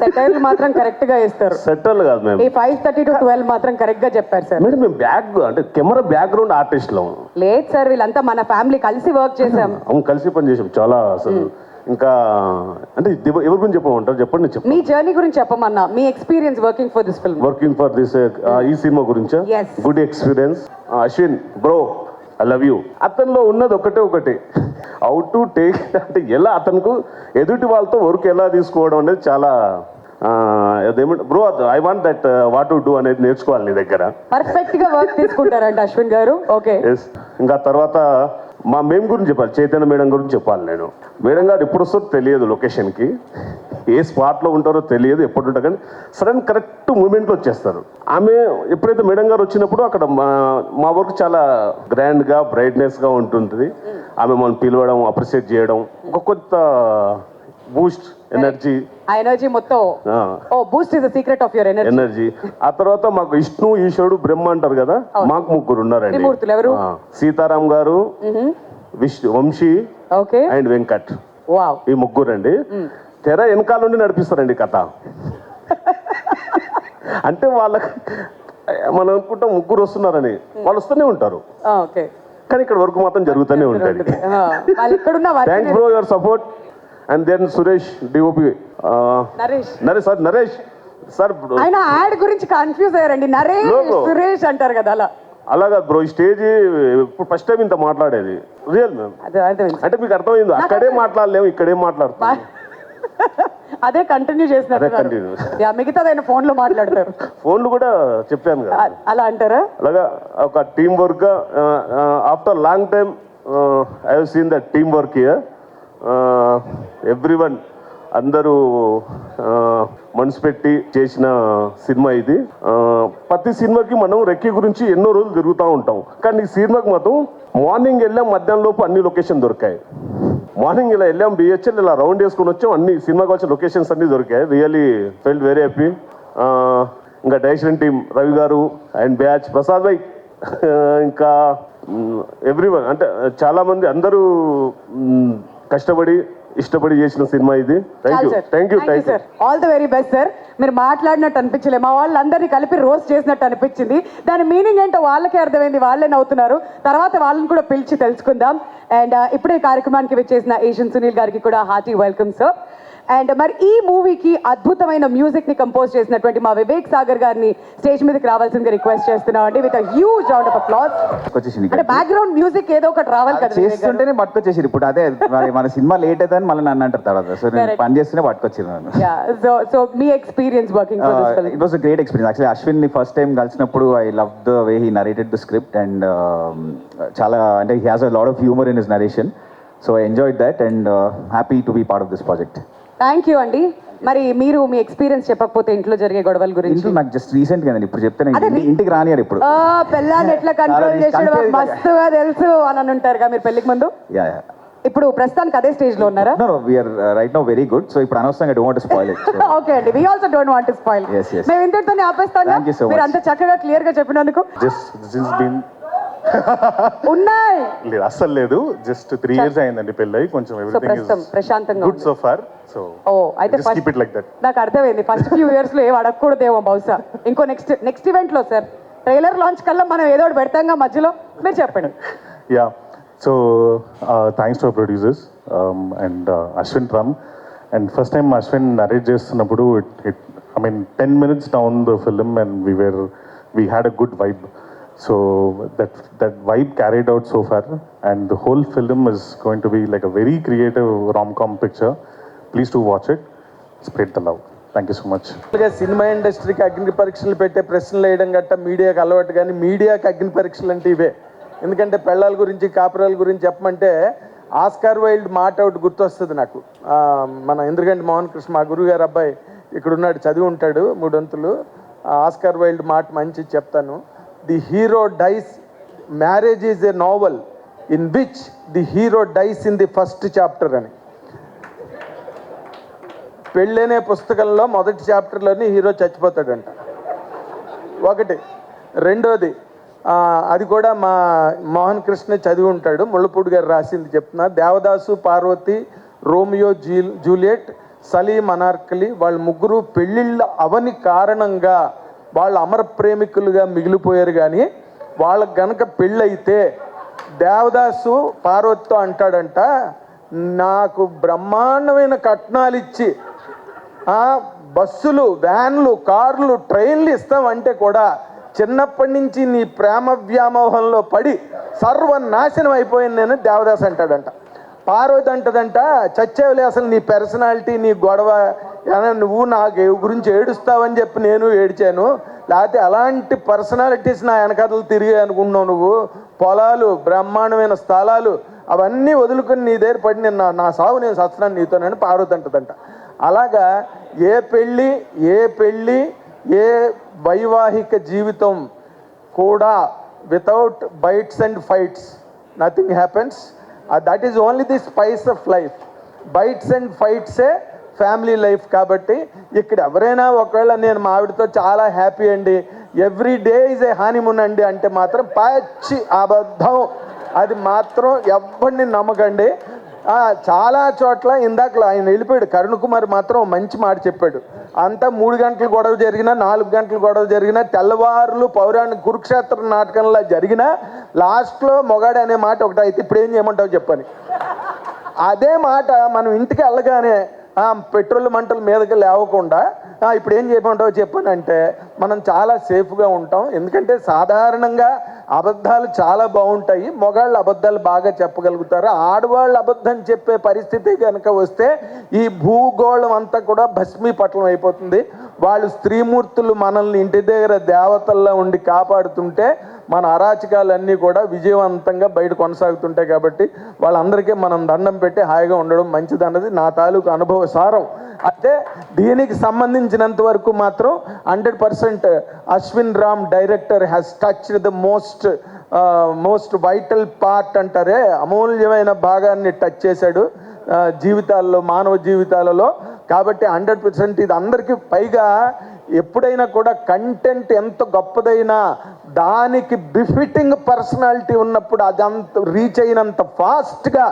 సెటైల్ మాత్రం కరెక్ట్ గా ఇస్తారు. సెటిల్ కాదు మేము. ఈ 5:30 to 12 మాత్రం కరెక్ట్ గా చెప్పారు సార్. మేడం మేము అంటే కెమెరా బ్యాక్గ్రౌండ్ ఆర్టిస్ట్లో లేదు సార్, వీళ్ళంతా మన ఫ్యామిలీ కలిసి వర్క్ చేసాం. అవును, కలిసి పని చేసాం చాలా. అసలు ఇంకా అంటే ఎవరి గురించి చెప్పమంటారు చెప్పండి, నేను మీ చెప్పండి. జర్నీ గురించి చెప్పమన్నా, మీ experience working for this film. Working for this ఈ సినిమా గురించా? Yes. Good experience. Ashwin bro, I love you. అతనిలో ఉన్నది ఒకటే, హౌ టు టేక్ అంటే ఎలా అతనికి ఎదుటి వాళ్ళతో వర్క్ ఎలా తీసుకోవడం అనేది చాలా అదేమంటే bro I want that what to do అనేది నేర్చుకోవాలి నీ దగ్గర. పర్ఫెక్ట్ గా వర్క్ తీసుకుంటారంట అశ్విన్ గారు. Okay, yes. ఇంకా తర్వాత మేము గురించి చెప్పాలి, చైతన్య మేడం గురించి చెప్పాలి. నేను మేడం గారు ఎప్పుడు వస్తారో తెలియదు, లొకేషన్కి ఏ స్పాట్లో ఉంటారో తెలియదు, ఎప్పుడు ఉంటారు, కానీ సడన్ కరెక్ట్ మూమెంట్లో వచ్చేస్తారు. ఆమె ఎప్పుడైతే మేడం గారు వచ్చినప్పుడు అక్కడ మా వర్క్ చాలా గ్రాండ్గా బ్రైట్నెస్గా ఉంటుంది. ఆమె మనం పిలవడం, అప్రిషియేట్ చేయడం, ఒక కొత్త బూస్ట్ ఎనర్జీ. ఆ ఎనర్జీ మొత్తం Boost is the secret of your energy. ఆ తర్వాత మాకు విష్ణు, ఈశ్వరుడు, బ్రహ్మ అంటారు కదా, మాకు ముగ్గురు ఉన్నారండి. త్రిమూర్తులు ఎవరు? సీతారాం గారు, Vamsi okay and Venkat. Wow, ఈ ముగ్గురు అండి. తెర వెనకాల నుండి నడిపిస్తారండి కథ. అంటే వాళ్ళకి మనం అనుకుంటాం ముగ్గురు వస్తున్నారని, వాళ్ళు వస్తూనే ఉంటారు, ఓకే, కానీ ఇక్కడ వరకు మాత్రం జరుగుతూనే ఉంటుంది. వాళ్ళు ఎక్కడున్నా thanks bro your support. And then Suresh DOP, Naresh sir. ఆయన యాడ్ గురించి కన్ఫ్యూజ్ అయ్యారండి, నరేష్ సురేష్ అంటారు కదా, అలా అలాగా బ్రో. ఈ స్టేజ్ ఇప్పుడు ఫస్ట్ టైం ఇంత మాట్లాడేది రియల్ మ్యామ్. అంటే మీకు అర్థమైంది, అక్కడే మాట్లాడలేము, ఇక్కడేం మాట్లాడుతున్నాం. అదే కంటిన్యూ చేసినట్టు, మిగతాది ఆయన ఫోన్ లో మాట్లాడతారు. ఫోన్లు కూడా చెప్పాను కదా, అలా అంటారా? అలాగా ఒక టీమ్ వర్క్ గా after long time I have seen that team work here. Everyone అందరూ మనసు పెట్టి చేసిన సినిమా ఇది. ప్రతి సినిమాకి మనం రెక్కి గురించి ఎన్నో రోజులు తిరుగుతూ ఉంటాం, కానీ ఈ సినిమాకి మాత్రం మార్నింగ్ వెళ్ళాం, మధ్యాహ్నం లోపు అన్ని లొకేషన్ దొరికాయి. మార్నింగ్ ఇలా వెళ్ళాం బిహెచ్ఎల్, ఇలా రౌండ్ వేసుకొని వచ్చాం, అన్ని సినిమాకి వచ్చిన లొకేషన్స్ అన్ని దొరికాయి. Really felt very happy. ఇంకా డైరెక్షన్ టీమ్ రవి గారు అండ్ బ్యాచ్, ప్రసాద్ భాయ్, ఇంకా ఎవ్రీవన్, అంటే చాలామంది అందరూ కష్టపడి ఇష్టపడి చేసిన సినిమా ఇది. Thank you sir, all the very best sir. మీరు మాట్లాడినట్టు అనిపించలే, మా వాళ్ళందరినీ కలిపి రోస్ట్ చేసినట్టు అనిపించింది. దాని మీనింగ్ ఏంటో వాళ్ళకే అర్థమైంది, వాళ్ళే నవ్వుతున్నారు. తర్వాత వాళ్ళని కూడా పిలిచి తెలుసుకుందాం. అండ్ ఇప్పుడే కార్యక్రమానికి వచ్చేసిన ఏషియన్ సునీల్ గారికి కూడా హార్టీ వెల్కమ్ సార్. అండ్ మరి ఈ మూవీకి అద్భుతమైన మ్యూజిక్ ని కంపోజ్ చేసినటువంటి మా వివేక్ సాగర్ గారిని స్టేజ్ మీదకి రావాల్సిందిగా రిక్వెస్ట్ చేస్తున్నాం అండి, with huge round of applause. అంటే బ్యాక్గ్రౌండ్ మ్యూజిక్ ఏదో ఒకటి రావాలి కదా, చేస్తుంటేనే పట్టుకొచ్చేసి. ఇప్పుడు అదే మన సినిమా లేట్ అవుతుందని మళ్ళీ నన్ను అంటారు తర్వాత, సో నేను పని చేస్తూనే పట్టుకొచ్చాను. సో మీ experience working for this film? It was a great experience. Actually Ashwin ని ఫస్ట్ టైం కలిసినప్పుడు I love the way he narrated the script, and చాలా అంటే he has a lot of humour in his narration. So I enjoyed that and happy to be part of this project. Thank you అండి. మరి మీరు మీ experience చెప్పకపోతే ఇంట్లో జరిగే గొడవల గురించి? నాకు జస్ట్ రీసెంట్ గా ఇప్పుడు చెప్తే ఇంటికి రానియారు. ఇప్పుడు పెళ్ళాన్ని ఎట్లా కంట్రోల్ చేసాడు మస్తుగా తెలుసు అని ఉంటారుగా మీరు పెళ్లికి ముందు. ఇప్పుడు ప్రస్తుతానికి అదే స్టేజ్ లో ఉన్నారా? No, we are right now very good. So ఇప్పుడు అనవసరంగా don't want to spoil it. Okay అండి, we also don't want to spoil. Yes. మేము ఇంతటితోనే ఆపేస్తాను. Thank you so much. మీరు అంత చక్కగా క్లియర్ గా చెప్పినందుకు. ఉన్నాయి లేదు, అస్సలు లేదు. జస్ట్ 3 years అయిందండి పెళ్ళై, కొంచెం ప్రస్తుతం ప్రశాంతంగా గుడ్ సో ఫార్. సో అయితే కీప్ ఇట్ లైక్ దట్. నాకు అర్థమైంది, ఫస్ట్ ఫ్యూ ఇయర్స్ లో ఏం అడగకూడదేమో బహుశా. ఇంకో నెక్స్ట్ ఈవెంట్ లో సార్ ట్రైలర్ లాంచ్ కల్లా మనం ఏదో ఒకటి పెడతాంగా మధ్యలో, మీరు చెప్పండి. Yeah, so thanks to our producers and Ashwin Ram. And first time Ashwin narrate చేస్తున్నప్పుడు I mean 10 minutes down the film and we had a good vibe. So that vibe carried out so far, and the whole film is going to be like a very creative rom-com picture. Please do watch it. Spread the love. Thank you so much. Cinema ఇండస్ట్రీకి అగ్ని పరీక్షలు పెట్టే ప్రశ్నలు వేయడం గట్ట మీడియాకి అలవాటు, కానీ మీడియాకి అగ్ని పరీక్షలు అంటే ఇవే. ఎందుకంటే పెళ్ళాల గురించి కాపురాల గురించి చెప్పమంటే ఆస్కార్ వైల్డ్ మాట ఒకటి గుర్తొస్తుంది నాకు. మన ఇంద్రగంటి మోహన్ కృష్ణ మా గురువు గారు అబ్బాయి ఇక్కడ ఉన్నాడు, చదివి ఉంటాడు 3 వంతులు. ఆస్కార్ వైల్డ్ మాట మంచి చెప్తాను. The hero dies, marriage is a novel in which the hero dies in the first chapter అని. పెళ్ళనే పుస్తకంలో మొదటి చాప్టర్లోని హీరో చచ్చిపోతాడంట. ఒకటి. రెండోది, అది కూడా మా మోహన్ కృష్ణ చదివి ఉంటాడు, ముళ్ళపూడి గారు రాసింది చెప్తున్నా. దేవదాసు, పార్వతి, రోమియో జూలియట్, సలీం అనార్కలి వాళ్ళ ముగ్గురు పెళ్ళిళ్ళ అవని కారణంగా వాళ్ళు అమర ప్రేమికులుగా మిగిలిపోయారు. కానీ వాళ్ళకి గనక పెళ్ళైతే దేవదాసు పార్వతితో అంటాడంట, నాకు బ్రహ్మాండమైన కట్నాలు ఇచ్చి బస్సులు, వ్యాన్లు, కార్లు, ట్రైన్లు ఇస్తామంటే కూడా చిన్నప్పటి నుంచి నీ ప్రేమ వ్యామోహంలో పడి సర్వనాశనం అయిపోయింది నేను దేవదాస్ అంటాడంట. పార్వతి అంటదంట, చచ్చేవలే అసలు నీ పర్సనాలిటీ, నీ గొడవ, నువ్వు నాకు గురించి ఏడుస్తావని చెప్పి నేను ఏడ్చాను, లేకపోతే అలాంటి పర్సనాలిటీస్ నా వెనకాతలు తిరిగి అనుకున్నావు నువ్వు, పొలాలు, బ్రహ్మాండమైన స్థలాలు అవన్నీ వదులుకొని నీ దగ్గర పడి నేను నా సాగు నేను సత్సనాన్ని నీతోనని పార్వతి అంటదంట. అలాగా ఏ పెళ్ళి ఏ వైవాహిక జీవితం కూడా without bites and fights nothing happens. That is only the spice of life. Bites and ఫైట్సే ఫ్యామిలీ లైఫ్. కాబట్టి ఇక్కడ ఎవరైనా ఒకవేళ నేను మా ఆవిడతో చాలా హ్యాపీ అండి, every day is a honeymoon అండి అంటే మాత్రం పచ్చి అబద్ధం. అది మాత్రం ఎవరిని నమ్మకండి. చాలా చోట్ల ఇందాక ఆయన వెళ్ళిపోయాడు, కరుణ్ కుమార్ మాత్రం మంచి మాట చెప్పాడు. అంతా 3 గంటలు గొడవ జరిగినా 4 గంటలు గొడవ జరిగినా తెల్లవారులు పౌరాణిక కురుక్షేత్ర నాటకంలా జరిగినా లాస్ట్లో మొగాడు అనే మాట ఒకటి అయితే ఇప్పుడు ఏం చేయమంటావు చెప్పని. అదే మాట మనం ఇంటికి వెళ్ళగానే పెట్రోల్ మంటల మీదకి లేవకుండా ఇప్పుడు ఏం చేయమంటావు చెప్పానంటే మనం చాలా సేఫ్గా ఉంటాం. ఎందుకంటే సాధారణంగా అబద్ధాలు చాలా బాగుంటాయి, మగవాళ్ళు అబద్ధాలు బాగా చెప్పగలుగుతారు. ఆడవాళ్ళు అబద్ధం చెప్పే పరిస్థితి కనుక వస్తే ఈ భూగోళం అంతా కూడా భస్మీపట్నం అయిపోతుంది. వాళ్ళు స్త్రీమూర్తులు మనల్ని ఇంటి దగ్గర దేవతల్లో ఉండి కాపాడుతుంటే మన అరాచకాలన్నీ కూడా విజయవంతంగా బయట కొనసాగుతుంటాయి. కాబట్టి వాళ్ళందరికీ మనం దండం పెట్టి హాయిగా ఉండడం మంచిదన్నది నా తాలూకు అనుభవ సారం. అయితే దీనికి సంబంధించినంత వరకు మాత్రం 100% Ashwin Ram director has touched the most vital part అంటారే, అమూల్యమైన భాగాన్ని టచ్ చేశాడు జీవితాల్లో, మానవ జీవితాలలో. కాబట్టి 100% ఇది అందరికీ పైగా ఎప్పుడైనా కూడా కంటెంట్ ఎంత గొప్పదైనా దానికి బిఫిటింగ్ పర్సనాలిటీ ఉన్నప్పుడు అదంత రీచ్ అయినంత ఫాస్ట్గా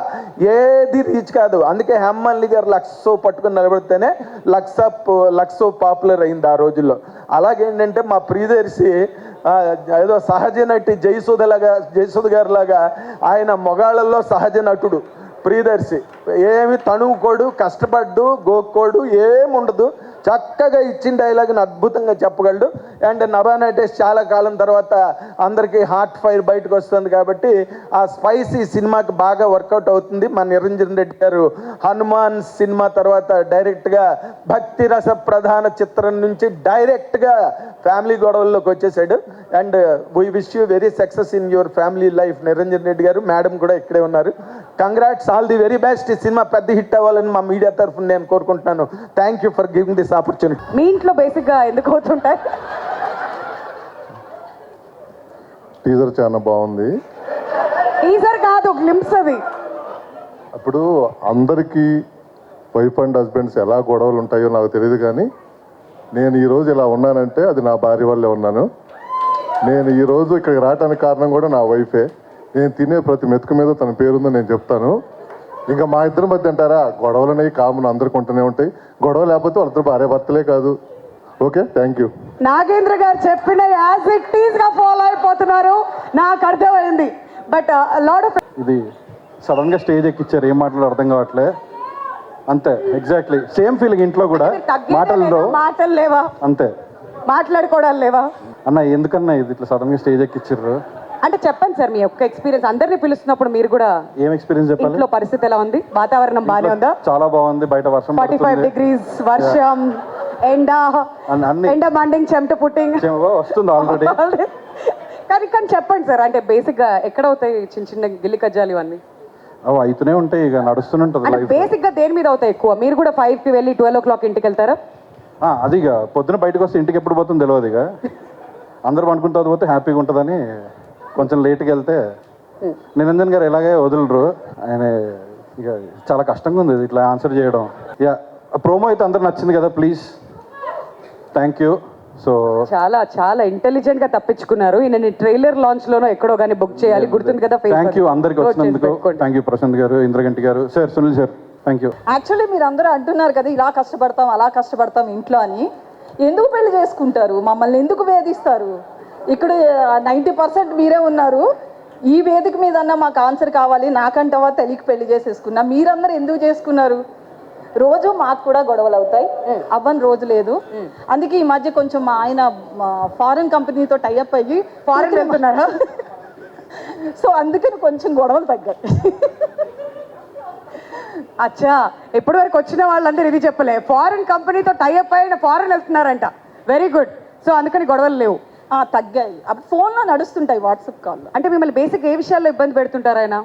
ఏది రీచ్ కాదు. అందుకే హేమమాలిని గారు 1,00,000 పట్టుకుని నిలబడితేనే 1,00,000 పాపులర్ అయింది ఆ రోజుల్లో. అలాగేంటంటే మా ప్రియదర్శి ఏదో సహజ నటి జయసుధ గారు లాగా ఆయన మొగాళ్ళల్లో సహజ నటుడు ప్రియదర్శి. ఏమి తణువుకోడు, కష్టపడ్డు, గోక్కోడు, ఏముండదు, చక్కగా ఇచ్చిన డైలాగ్ని అద్భుతంగా చెప్పగలడు. అండ్ నభా నటేష్ చాలా కాలం తర్వాత అందరికీ హార్ట్ ఫైర్ బయటకు వస్తుంది కాబట్టి ఆ స్పైస్ ఈ సినిమాకి బాగా వర్కౌట్ అవుతుంది. మన నిరంజన్ రెడ్డి గారు హనుమాన్ సినిమా తర్వాత డైరెక్ట్గా భక్తి రస ప్రధాన చిత్రం నుంచి డైరెక్ట్గా ఫ్యామిలీ గొడవల్లోకి వచ్చేసాడు. And we wish you very success in your family life Niranjan Reddy garu. Madam కూడా ఇక్కడే ఉన్నారు. Congrats, all the very best. ఈ సినిమా పెద్ద హిట్ అవ్వాలని మా మీడియా తరఫున నేను కోరుకుంటున్నాను. Thank you for giving this opportunity. మీ ఇంట్లో బేసిక్గా ఎందుకు అవుతుంటాయి? టీజర్ చాలా బాగుంది. టీజర్ కాదు, గ్లింప్స్ అది. అప్పుడు అందరికీ వైఫ్ అండ్ హస్బెండ్స్ ఎలా గొడవలు ఉంటాయో నాకు తెలియదు, కానీ నేను ఈరోజు ఇలా ఉన్నానంటే అది నా భార్య వల్లే ఉన్నాను. నేను ఈరోజు ఇక్కడికి రావడానికి కారణం కూడా నా వైఫే. నేను తినే ప్రతి మెతుకు మీద తన పేరుందో నేను చెప్తాను. ఇంకా మా ఇద్దరి మధ్య అంటారా, గొడవలు అనేవి కామన్, అందరికి ఉంటూనే ఉంటాయి. గొడవ లేకపోతే వాళ్ళిద్దరు భార్య భర్తలే కాదు. Okay, thank you. నాగేంద్ర గారు చెప్పిన యాజ్ ఇట్ ఈస్ గా ఫాలో అయిపోతున్నారు, నాకు అర్థమైంది. బట్ లాట్ ఆఫ్ ఇది సడన్గా స్టేజ్ ఎక్కిచ్చారు, ఏం మాటలు అర్థం కావట్లే. అంతే, ఎగ్జాక్ట్లీ సేమ్ ఫీలింగ్. ఇంట్లో కూడా మాటలు లేవా, అంతే, మాట్లాడుకోవడాలు లేవా అన్న? ఎందుకన్నా ఇది ఇట్లా సడన్గా స్టేజ్ ఎక్కిచ్చారు అంటే చెప్పండి సార్ మీ యొక్క ఎక్స్పీరియన్స్. అందరినీ పిలుస్తున్నప్పుడు మీరు కూడా ఏం ఎక్స్పీరియన్స్ చెప్పాలి? ఇంట్లో పరిస్థితి ఎలా ఉంది? వాతావరణం బాగానే ఉందా? చాలా బాగుంది. బయట వర్షం 45 degrees, వర్షం, ఎండ మండింగ్, చెమట పుట్టింగ్ వస్తుంది ఆల్రెడీ. కానీ చెప్పండి సార్, అంటే బేసిక్ గా ఎక్కడ అవుతాయి చిన్న చిన్న గిల్లి కజ్జాలు ఇవన్నీ? అవుతూనే ఉంటాయి, ఇక నడుస్తూనే ఉంటుంది. బేసిక్ గా దేని మీద అవుతాయి ఎక్కువ? మీరు కూడా 5కి వెళ్ళి 12 o'clock ఇంటికి వెళ్తారా? అది ఇక పొద్దున బయటకు వస్తే ఇంటికి ఎప్పుడు పోతుందో తెలియదు. ఇక అందరూ అనుకుంటుంది పోతే హ్యాపీగా ఉంటుందని కొంచెం లేట్గా వెళ్తే నిరంజన్ గారు ఎలాగే వదలరు. ఆయన ఇక చాలా కష్టంగా ఉంది ఇట్లా ఆన్సర్ చేయడం. యా, ప్రోమో అయితే అందరు నచ్చింది కదా, ప్లీజ్ థ్యాంక్ యూ. సో చాలా చాలా ఇంటెలిజెంట్ గా తప్పించుకున్నారు. ఈయన ట్రైలర్ లాంచ్ లోనో ఎక్కడో కానీ బుక్ చేయాలి, గుర్తుంది కదా. థ్యాంక్ యూ అందరికి వచ్చినందుకు. థ్యాంక్ యూ ప్రశాంత్ గారు, ఇంద్రగంటి గారు, sir, Sunil sir, thank you. Actually మీరు అందరూ అంటున్నారు కదా ఇలా కష్టపడతాం అలా కష్టపడతాం ఇంట్లో అని. ఎందుకు పెళ్లి చేసుకుంటారు? మమ్మల్ని ఎందుకు వేధిస్తారు? ఇక్కడ 90% మీరే ఉన్నారు. ఈ వేదిక మీదన్నా మాకు ఆన్సర్ కావాలి. నాకంటవా తెలియక పెళ్లి చేసేసుకున్నా. మీరందరూ ఎందుకు చేసుకున్నారు? రోజు మాకు కూడా గొడవలు అవుతాయి, అవ్వని రోజు లేదు. అందుకే ఈ మధ్య కొంచెం మా ఆయన ఫారెన్ కంపెనీతో టైఅప్ అయ్యి ఫారెన్ వెళ్తున్నారా, సో అందుకని కొంచెం గొడవలు తగ్గాయి. అచ్చా ఇప్పటి వరకు వచ్చిన వాళ్ళందరూ ఇది చెప్పలే, ఫారెన్ కంపెనీతో టైఅప్ అయిన ఫారెన్ వెళ్తున్నారంట. Very good. సో అందుకని గొడవలు లేవు. తగ్గాయి. అప్పుడు ఫోన్లో నడుస్తుంటాయి, వాట్సాప్ కాల్లో. అంటే మిమ్మల్ని బేసిక్ ఏ విషయాల్లో ఇబ్బంది పెడుతుంటారు ఆయన?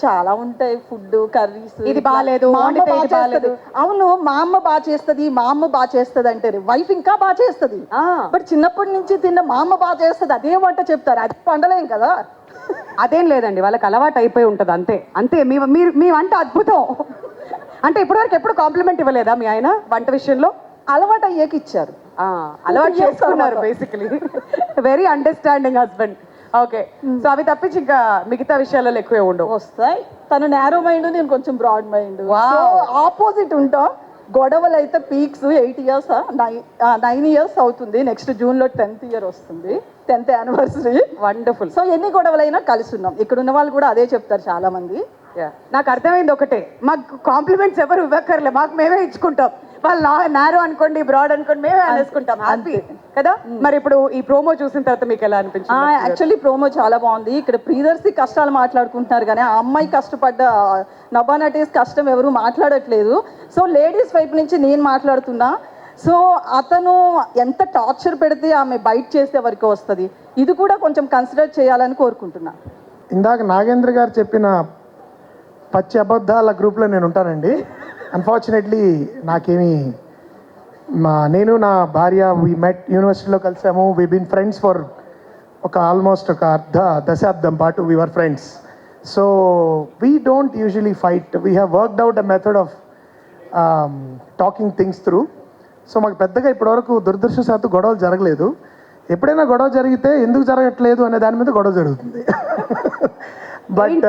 చాలా ఉంటాయి, ఫుడ్, కర్రీస్. ఇది బాగాలేదు, మా అమ్మ వండితే బాగా ఇది బాగాలేదు. చేస్తది. అవును, మా అమ్మ బాగా చేస్తుంది, మా అమ్మ బాగా చేస్తుంది అంటారు. వైఫ్ ఇంకా బాగా చేస్తుంది. బట్ చిన్నప్పటి నుంచి తిన్న మా అమ్మ బాగా చేస్తుంది అదే వంట చెప్తారు. అది వండలేం కదా. అదేం లేదండి, వాళ్ళకి అలవాటు అయిపోయి ఉంటుంది అంతే. అంతే మీ వంట అద్భుతం. అంటే ఇప్పటివరకు ఎప్పుడు కాంప్లిమెంట్ ఇవ్వలేదా మీ ఆయన వంట విషయంలో? అలవాటు అయ్యాక ఇచ్చారు. అలవాటు చేసుకున్నారు basically. Very understanding husband. Okay. So అవి తప్పించి ఇంకా మిగతా విషయాలలో ఎక్కువే ఉండవు. వస్తాయి. తను నేరో మైండ్, నేను కొంచెం బ్రాడ్ మైండ్. ఆపోజిట్ ఉంటాం. గొడవలు అయితే పీక్స్ 8 years 9 years అవుతుంది. నెక్స్ట్ జూన్లో 10th year వస్తుంది, 10th anniversary. వండర్ఫుల్. సో ఎన్ని గొడవలైనా కలిసి ఉన్నాం. ఇక్కడ ఉన్న వాళ్ళు కూడా అదే చెప్తారు చాలా మంది. నాకు అర్థమైంది ఒకటే, మాకు కాంప్లిమెంట్స్ ఎవరు ఇవ్వక్కర్లే, మాకు మేమే ఇచ్చుకుంటాం. వాళ్ళు నారో అనుకోండి, బ్రాడ్ అనుకోండి, మేమే అనేసుకుంటాం. హ్యాపీ కదా. మరి ఇప్పుడు ఈ ప్రోమో చూసిన తర్వాత మీకు ఎలా అనిపించింది? యాక్చువల్లీ ప్రోమో చాలా బాగుంది. ఇక్కడ ప్రియదర్శి కష్టాలు మాట్లాడుకుంటున్నారు కానీ ఆ అమ్మాయి కష్టపడ్డ నభా నటేష్ కష్టం ఎవరు మాట్లాడట్లేదు. సో లేడీస్ వైపు నుంచి నేను మాట్లాడుతున్నా. సో అతను ఎంత టార్చర్ పెడితే ఆమె బైట్ చేసే వరకు వస్తుంది. ఇది కూడా కొంచెం కన్సిడర్ చేయాలని కోరుకుంటున్నా. ఇందాక నాగేంద్ర గారు చెప్పిన పచ్చి అబద్ధాల గ్రూప్లో నేను ఉంటానండి. అన్ఫార్చునేట్లీ నాకేమి నేను నా భార్య వి మెట్ యూనివర్సిటీలో కలిసాము. We been friends for almost ఒక దశాబ్దం పాటు we were friends. So we don't usually fight. We have worked out a method of talking things through. So మాకు పెద్దగా ఇప్పటివరకు దురదృష్టవశాత్తు గొడవలు జరగలేదు. ఎప్పుడైనా గొడవ జరిగితే ఎందుకు జరగట్లేదు అనే దాని మీద గొడవ జరుగుతుంది. బట్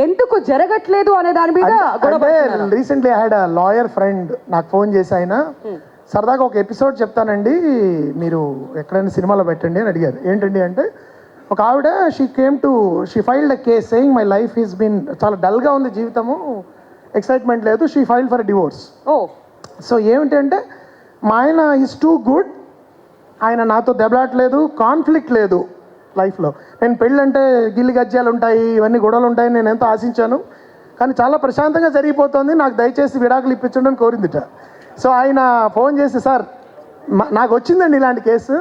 ఎందుకు జరగట్లేదు అనే దాని మీద recently I had a lawyer friend నాకు ఫోన్ చేసి ఆయన సరదాగా ఒక ఎపిసోడ్ చెప్తానండి, మీరు ఎక్కడైనా సినిమాలో పెట్టండి అని అడిగారు. ఏంటండి అంటే, ఒక ఆవిడ she filed a case saying my life is been చాలా డల్గా ఉంది, జీవితము ఎక్సైట్మెంట్ లేదు. She filed for divorce. So ఏమిటంటే మా ఆయన ఈజ్ టూ గుడ్, ఆయన నాతో దెబ్బలాట్లేదు, కాన్ఫ్లిక్ట్ లేదు లైఫ్లో. నేను పెళ్ళంటే గిల్లి గజ్జాలు ఉంటాయి, ఇవన్నీ గొడవలు ఉంటాయి నేను ఎంతో ఆశించాను, కానీ చాలా ప్రశాంతంగా జరిగిపోతుంది, నాకు దయచేసి విడాకులు ఇప్పించండి అని కోరిందిట. సో ఆయన ఫోన్ చేసి, సార్ నాకు వచ్చిందండి ఇలాంటి కేసు,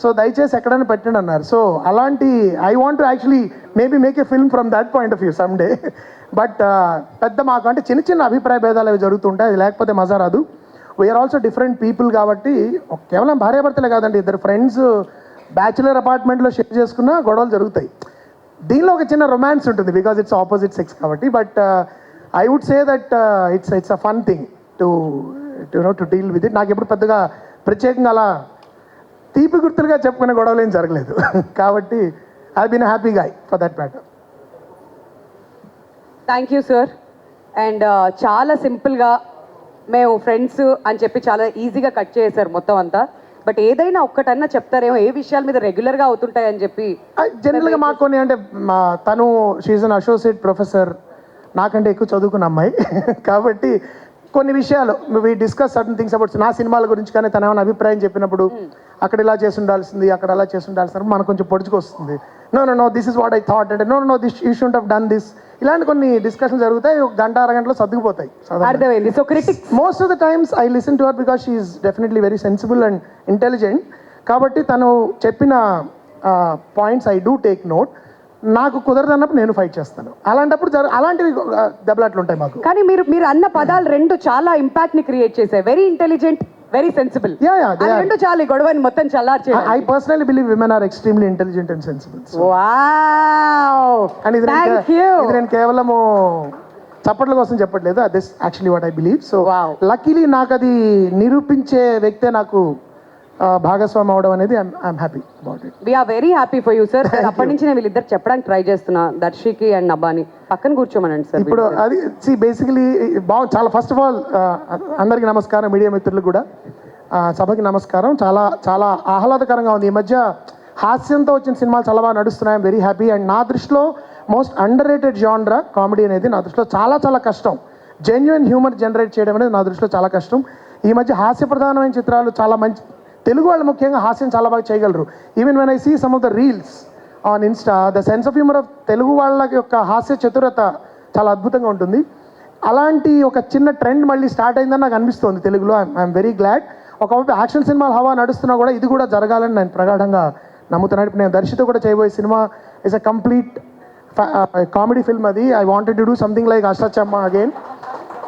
సో దయచేసి ఎక్కడైనా పెట్టండి అన్నారు. సో అలాంటి I want to actually maybe make a film from that point of view some day. But పెద్ద మాకు అంటే చిన్న చిన్న అభిప్రాయ భేదాలు అవి జరుగుతుంటాయి, అది లేకపోతే మజా రాదు. వీఆర్ ఆల్సో డిఫరెంట్ పీపుల్ కాబట్టి కేవలం భార్యాభర్తలే కాదండి, ఇద్దరు ఫ్రెండ్స్ బ్యాచులర్ అపార్ట్మెంట్లో షేర్ చేసుకున్న గొడవలు జరుగుతాయి. దీనిలో ఒక చిన్న రొమాన్స్ ఉంటుంది బికాజ్ ఇట్స్ ఆపోజిట్ సెక్స్ కాబట్టి. But I would say that it's a fun thing to deal with it. నాకు ఎప్పుడు పెద్దగా ప్రత్యేకంగా అలా తీపి గుర్తులుగా చెప్పుకునే గొడవలు ఏం జరగలేదు. కాబట్టి I been happy guy for that matter. Thank you sir. And చాలా సింపుల్గా మేము ఫ్రెండ్స్ అని చెప్పి చాలా ఈజీగా కట్ చేశారు మొత్తం అంతా. బట్ ఏదైనా ఒక్కటన్నా చెప్తారేమో, ఏ విషయాల మీద రెగ్యులర్గా అవుతుంటాయని చెప్పి. జనరల్గా మాకు కొన్ని అంటే తను షీఈ్ అన్ అసోసియేట్ ప్రొఫెసర్, నాకంటే ఎక్కువ చదువుకున్న అమ్మాయి కాబట్టి కొన్ని విషయాలు we discuss certain things about నా సినిమాల గురించి. కానీ తను ఏమైనా అభిప్రాయం చెప్పినప్పుడు అక్కడ ఇలా చేసి ఉండాల్సింది, అక్కడ అలా చేసి ఉండాల్సింది, మనకు కొంచెం పొడుచుకొస్తుంది. No this is what I thought అంటే no this you should have done this. ఇలాంటి కొన్ని డిస్కషన్ జరుగుతాయి, ఒక గంట అరగంటలో సర్దుకుపోతాయి. అర్థమైంది. So critics most of the times I listen to her because she is definitely very sensible and intelligent. కాబట్టి తను చెప్పిన points I do take note. నాకు కుదరదన్నప్పుడు నేను ఫైట్ చేస్తాను. అలాంటప్పుడు అలాంటివి దెబ్బలాట్లు ఉంటాయి మాకు. కానీ మీరు అన్న పదాలు రెండు చాలా ఇంపాక్ట్ ని క్రియేట్ చేశాయి. Very intelligent, very sensible. రెండు చాలు ఈ గొడవని మొత్తం చల్లార్చే. I personally believe women are extremely intelligent and sensible. Wow, and ఇది థాంక్ యూ. నేను కేవలము చప్పట్ల కోసం చెప్పట్లేదు, this actually what I believe. So luckily నాకు అది నిరూపించే వ్యక్తే నాకు భాగస్వామి అవడం అనేది I'm happy about it. We're very happy for you sir. అప్పటి నుంచి నేను వీళ్ళిద్దరు చెప్పడానికి ట్రై చేస్తున్నా, దర్శికి అండ్ నభాని పక్కన కూర్చోమనండి సార్. ఇప్పుడు అది బేసికలీ బాగుంది చాలా. ఫస్ట్ ఆఫ్ ఆల్ అందరికీ నమస్కారం, మీడియా మిత్రులు కూడా సభకి నమస్కారం. చాలా చాలా ఆహ్లాదకరంగా ఉంది. ఈ మధ్య హాస్యంతో వచ్చిన సినిమాలు చాలా బాగా నడుస్తున్నాయి. I'm very happy. అండ్ నా దృష్టిలో most under rated genre comedy అనేది నా దృష్టిలో చాలా చాలా కష్టం. జెన్యున్ హ్యూమర్ జనరేట్ చేయడం అనేది నా దృష్టిలో చాలా కష్టం. ఈ మధ్య హాస్య ప్రధానమైన చిత్రాలు చాలా మంచి, తెలుగు వాళ్ళు ముఖ్యంగా హాస్యం చాలా బాగా చేయగలరు. Even when I see some of the reels on Insta, the sense of humour of Telugu వాళ్ళ యొక్క హాస్య చతురత చాలా అద్భుతంగా ఉంటుంది. అలాంటి ఒక చిన్న ట్రెండ్ మళ్ళీ స్టార్ట్ అయిందని నాకు అనిపిస్తుంది తెలుగులో. I'm very glad. ఒకవైపు యాక్షన్ సినిమాలు హవా నడుస్తున్నా కూడా ఇది కూడా జరగాలని నేను ప్రగాఢంగా నమ్ముతున్నాను. ఇప్పుడు నేను దర్శితో కూడా చేయబోయే cinema is a complete comedy film. అది I wanted to do something like Ashtachamma again.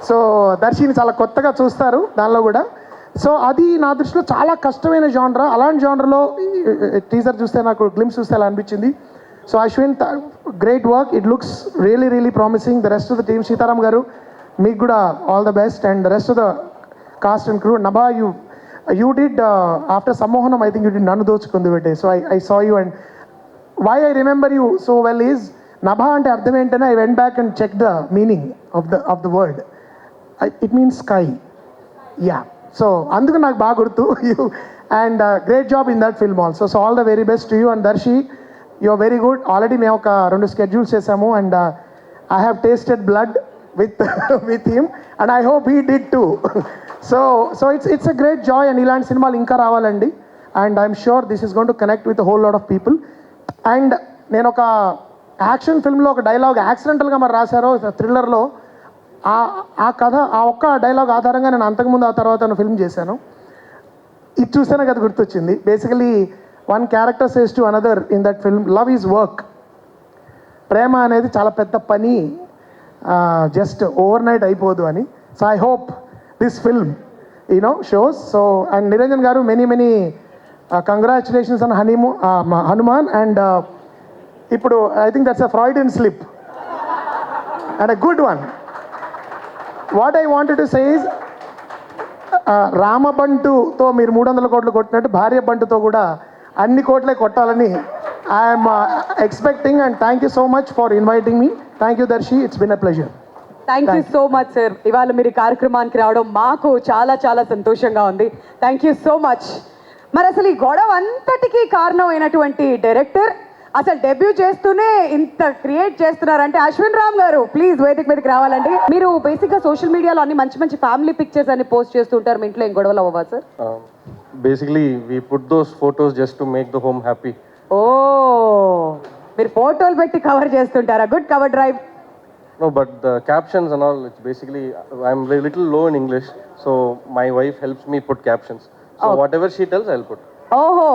So దర్శిని చాలా కొత్తగా చూస్తారు దానిలో కూడా. సో అది నా దృష్టిలో చాలా కష్టమైన జానరా. అలాంటి జానర్లో టీజర్ చూస్తే నాకు గ్లిమ్స్ చూస్తే అలా అనిపించింది. So Ashwin, great work. It looks really really promising. The rest of the team, Sitaram గారు మీకు కూడా all the best. And the rest of the cast and crew. Nabha, you did after Sammohanam, I think you did నన్ను దోచుకుంది పెట్టే. So I saw you and why I remember you so well is Nabha అంటే అర్థం ఏంటంటే I went back and check the meaning of the word. It means sky. Yeah, so అందుకు నాకు బాగా గుర్తు. You and great job in that film also. So all the very best to you. And Darshi, you are very good. Already మేము ఒక 2 schedules చేసాము and I have tasted blood with him and I hope he did too. So it's a great joy and ఇలాంటి సినిమాలు ఇంకా రావాలండి. And I'm sure this is gonna connect with whole lot of people. And నేను ఒక action ఫిల్మ్లో ఒక dialogue యాక్సిడెంటల్గా మరి రాశారో థ్రిల్లర్లో, ఆ కథ, ఆ ఒక్క డైలాగ్ ఆధారంగా నేను అంతకుముందు ఆ తర్వాత ఫిల్మ్ చేశాను. ఇది చూస్తేనే కదా గుర్తొచ్చింది. Basically one character says to another in that film, love is work. ప్రేమ అనేది చాలా పెద్ద పని, జస్ట్ ఓవర్ నైట్ అయిపోదు అని. So I hope this film shows. So and Niranjan గారు, many congratulations on Hanuman. And ఇప్పుడు I think that's a Freudian slip and a good one. What I wanted to say is, రామబంటుతో మీరు 300 కోట్లు కొట్టినట్టు భార్య బంటుతో కూడా అన్ని కోట్లే కొట్టాలని I'm expecting. And thank you so much for inviting me. Thank you Darshi, it's been a pleasure. Thank you so much sir. ఇవాళ మీరు ఈ కార్యక్రమానికి రావడం మాకు చాలా చాలా సంతోషంగా ఉంది. Thank you so much. మరి అసలు ఈ గొడవ అంతటికీ కారణం అయినటువంటి డైరెక్టర్ అసలు డెబ్యూ చేస్తూనే ఇంత క్రియేట్ చేస్తున్నారంటే అశ్విన్ రామ్ గారు, ప్లీజ్ వేదిక మీదకి రావాలండి. మీరు బేసిక్గా సోషల్ మీడియాలో అన్ని మంచి మంచి ఫ్యామిలీ పిక్చర్స్ అన్ని పోస్ట్ చేస్తుంటారు. మీ ఇంట్లో ఏం గొడవలు అవ్వవా sir? Basically, we put those photos just to make the home happy. ఓ, మీరు ఫోటోలు పెట్టి కవర్ చేస్తుంటారా? Good cover drive. No, but the captions and all, it's basically, I'm a little low in English, so my wife helps me put captions. So whatever she tells, I'll put. ఓహో,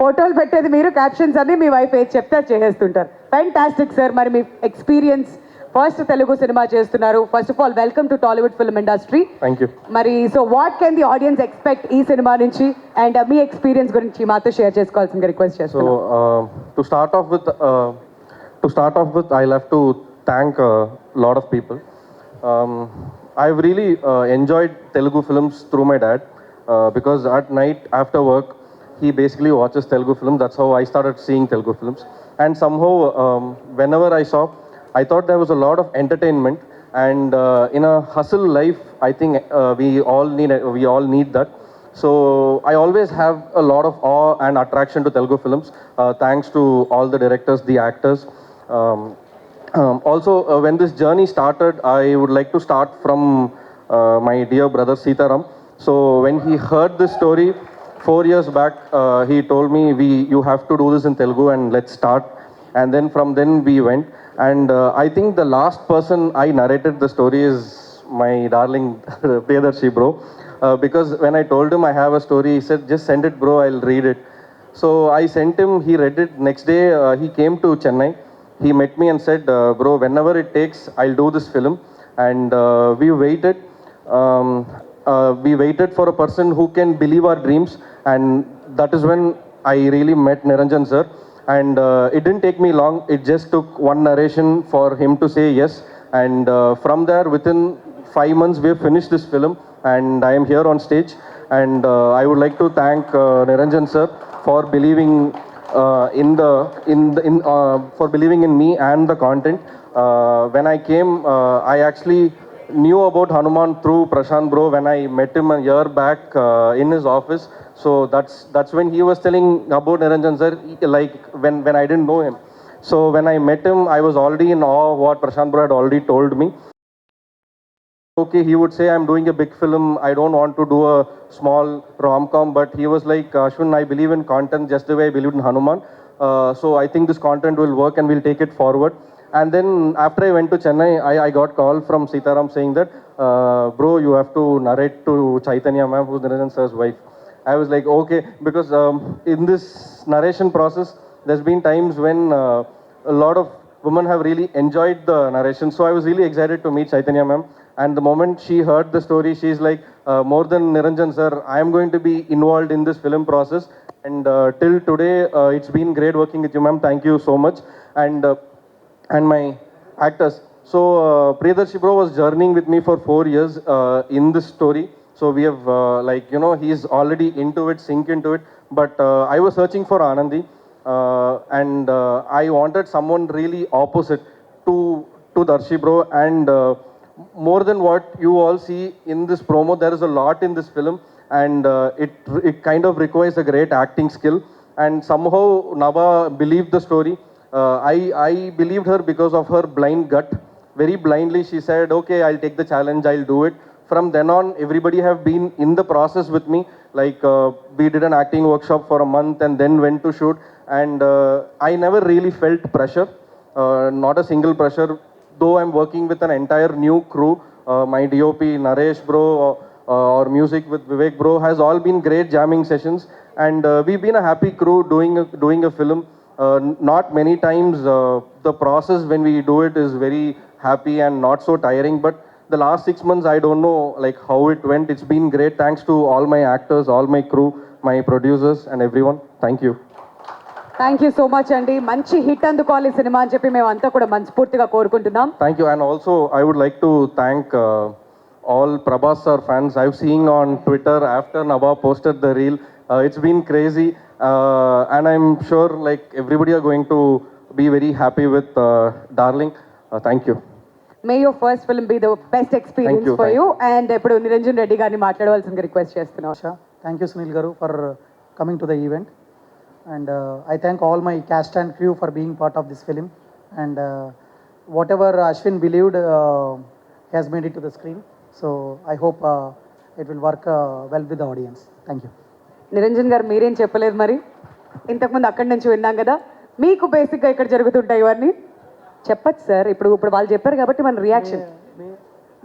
ఫోటోలు పెట్టేది మీరు, captions అన్ని మీ wife ఏది చెప్తే అది చేసేస్తుంటారు. Fantastic sir. మరి మీ ఎక్స్పీరియన్స్, ఫస్ట్ తెలుగు సినిమా చేస్తున్నారు. First of all welcome to Tollywood film industry. Thank you. మరి so what can the audience expect ఈ సినిమా నుంచి, అండ్ మీ ఎక్స్పీరియన్స్ గురించి మాతో షేర్ చేసుకోవాల్సిందిగా రిక్వెస్ట్ చేస్తున్నాను. So to start off with, I'll have to thank a lot of people. I've really enjoyed Telugu films through my dad, because at night after work he basically watches Telugu films. That's how I started seeing Telugu films, and somehow whenever I saw, I thought there was a lot of entertainment, and in a hustle life, I think we all need that. So I always have a lot of awe and attraction to Telugu films, thanks to all the directors, the actors. Also, when this journey started, I would like to start from my dear brother Sitaram. So when he heard this story 4 years back, he told me, you have to do this in Telugu and let's start. And then from then we went. And I think the last person I narrated the story is my darling Priyadarshi bro. Because when I told him I have a story, he said, just send it bro, I'll read it. So I sent him, he read it. Next day he came to Chennai. He met me and said, bro, whenever it takes, I'll do this film. And we waited. We waited for a person who can believe our dreams. And that is when I really met Niranjan sir. And it didn't take me long. It just took one narration for him to say yes. And from there, within 5 months, we have finished this film. And I am here on stage. And I would like to thank Niranjan sir for believing for believing in me and the content. When I came, I actually knew about Hanuman through Prashant bro when I met him a year back in his office. So that's when he was telling about Niranjan sir, like when I didn't know him. So when I met him, I was already in awe of what Prashant bro had already told me. Okay, he would say, I'm doing a big film, I don't want to do a small rom-com, but he was like, Ashwin, I believe in content just the way I believed in Hanuman. So I think this content will work and we'll take it forward. And then after I went to Chennai, I got call from Sitaram saying that, bro, you have to narrate to Chaitanya ma'am, who's Niranjan sir's wife. I was like, okay, because in this narration process, there's been times when a lot of women have really enjoyed the narration. So I was really excited to meet Chaitanya ma'am. And the moment she heard the story, she's like, more than Niranjan sir, I am going to be involved in this film process. And till today, it's been great working with you, ma'am. Thank you so much. And my actors. So Priyadarshi bro was journeying with me for 4 years in this story. So we have he's already into it, sink into it. But I was searching for Anandi, and I wanted someone really opposite to Darshi bro. And more than what you all see in this promo, there is a lot in this film, and it kind of requires a great acting skill. And somehow Nava believed the story. I believed her because of her blind gut. Very blindly, she said, okay, I'll take the challenge, I'll do it. From then on, everybody have been in the process with me. Like, we did an acting workshop for a month and then went to shoot. And I never really felt pressure, not a single pressure. Though I'm working with an entire new crew, my DOP, Naresh bro, or music with Vivek bro, has all been great jamming sessions. And we've been a happy crew doing a film. Not many times the process when we do it is very happy and not so tiring, but the last 6 months I don't know like how it went. It's been great. Thanks to all my actors, all my crew, my producers and everyone. Thank you. Thank you so much అండి. మంచి hit అందుకోవాలి cinema అని చెప్పి మేము అంతా కూడా మనస్ఫూర్తిగా కోరుకుంటున్నాం. Thank you. And also I would like to thank all Prabhas sir fans. I've seen on Twitter after Nava posted the reel. It's been crazy. And I'm sure like everybody are going to be very happy with Darling. Thank you. May your first film be the best experience for you. And ఇప్పుడు నిరంజన్ రెడ్డి గారిని మాట్లాడవలసిందిగా request చేస్తున్నాం. Thank you, Sunil Garu, for coming to the event. And I thank all my cast and crew for being part of this film. And whatever Ashwin believed, he has made it to the screen. So I hope it will work well with the audience. Thank you. Niranjan గారు మీరేం చెప్పలేదు మరి, ఇంతకుముందు అక్కడి నుంచి విన్నాం కదా. మీకు బేసిక్గా ఇక్కడ జరుగుతుంటాయి ఇవన్నీ చెప్పచ్చు సార్. ఇప్పుడు వాళ్ళు చెప్పారు కాబట్టి మన రియాక్షన్.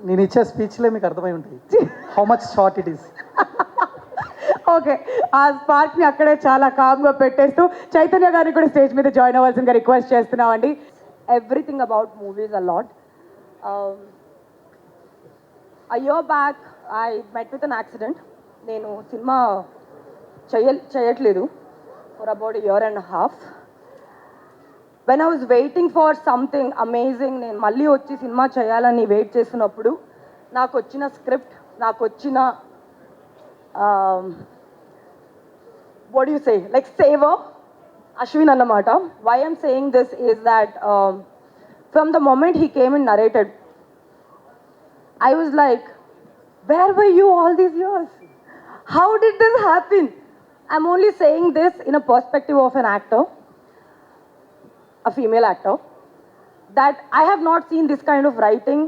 నేను ఇచ్చే స్పీచ్లే మీకు అర్థమై ఉంటాయి how much short it is. Okay, ఆ స్పార్క్ని అక్కడే చాలా కామ్గా పెట్టేస్తూ చైతన్య గారిని కూడా స్టేజ్ మీద జాయిన్ అవ్వాల్సిందిగా రిక్వెస్ట్ చేస్తున్నామండి. Everything about movies a lot. A year back, I met with an accident. నేను సినిమా చేయట్లేదు for about a year and a half. When I was waiting for something amazing, నేను మళ్ళీ వచ్చి cinema చేయాలని wait చేస్తున్నప్పుడు నాకు వచ్చిన స్క్రిప్ట్, నాకు వచ్చిన what do you say, like saver, Ashwin annamata. Why I'm saying this is that from the moment he came and narrated, I was like, where were you all these years? How did this happen? I'm only saying this in a perspective of an actor, a female actor, that I have not seen this kind of writing.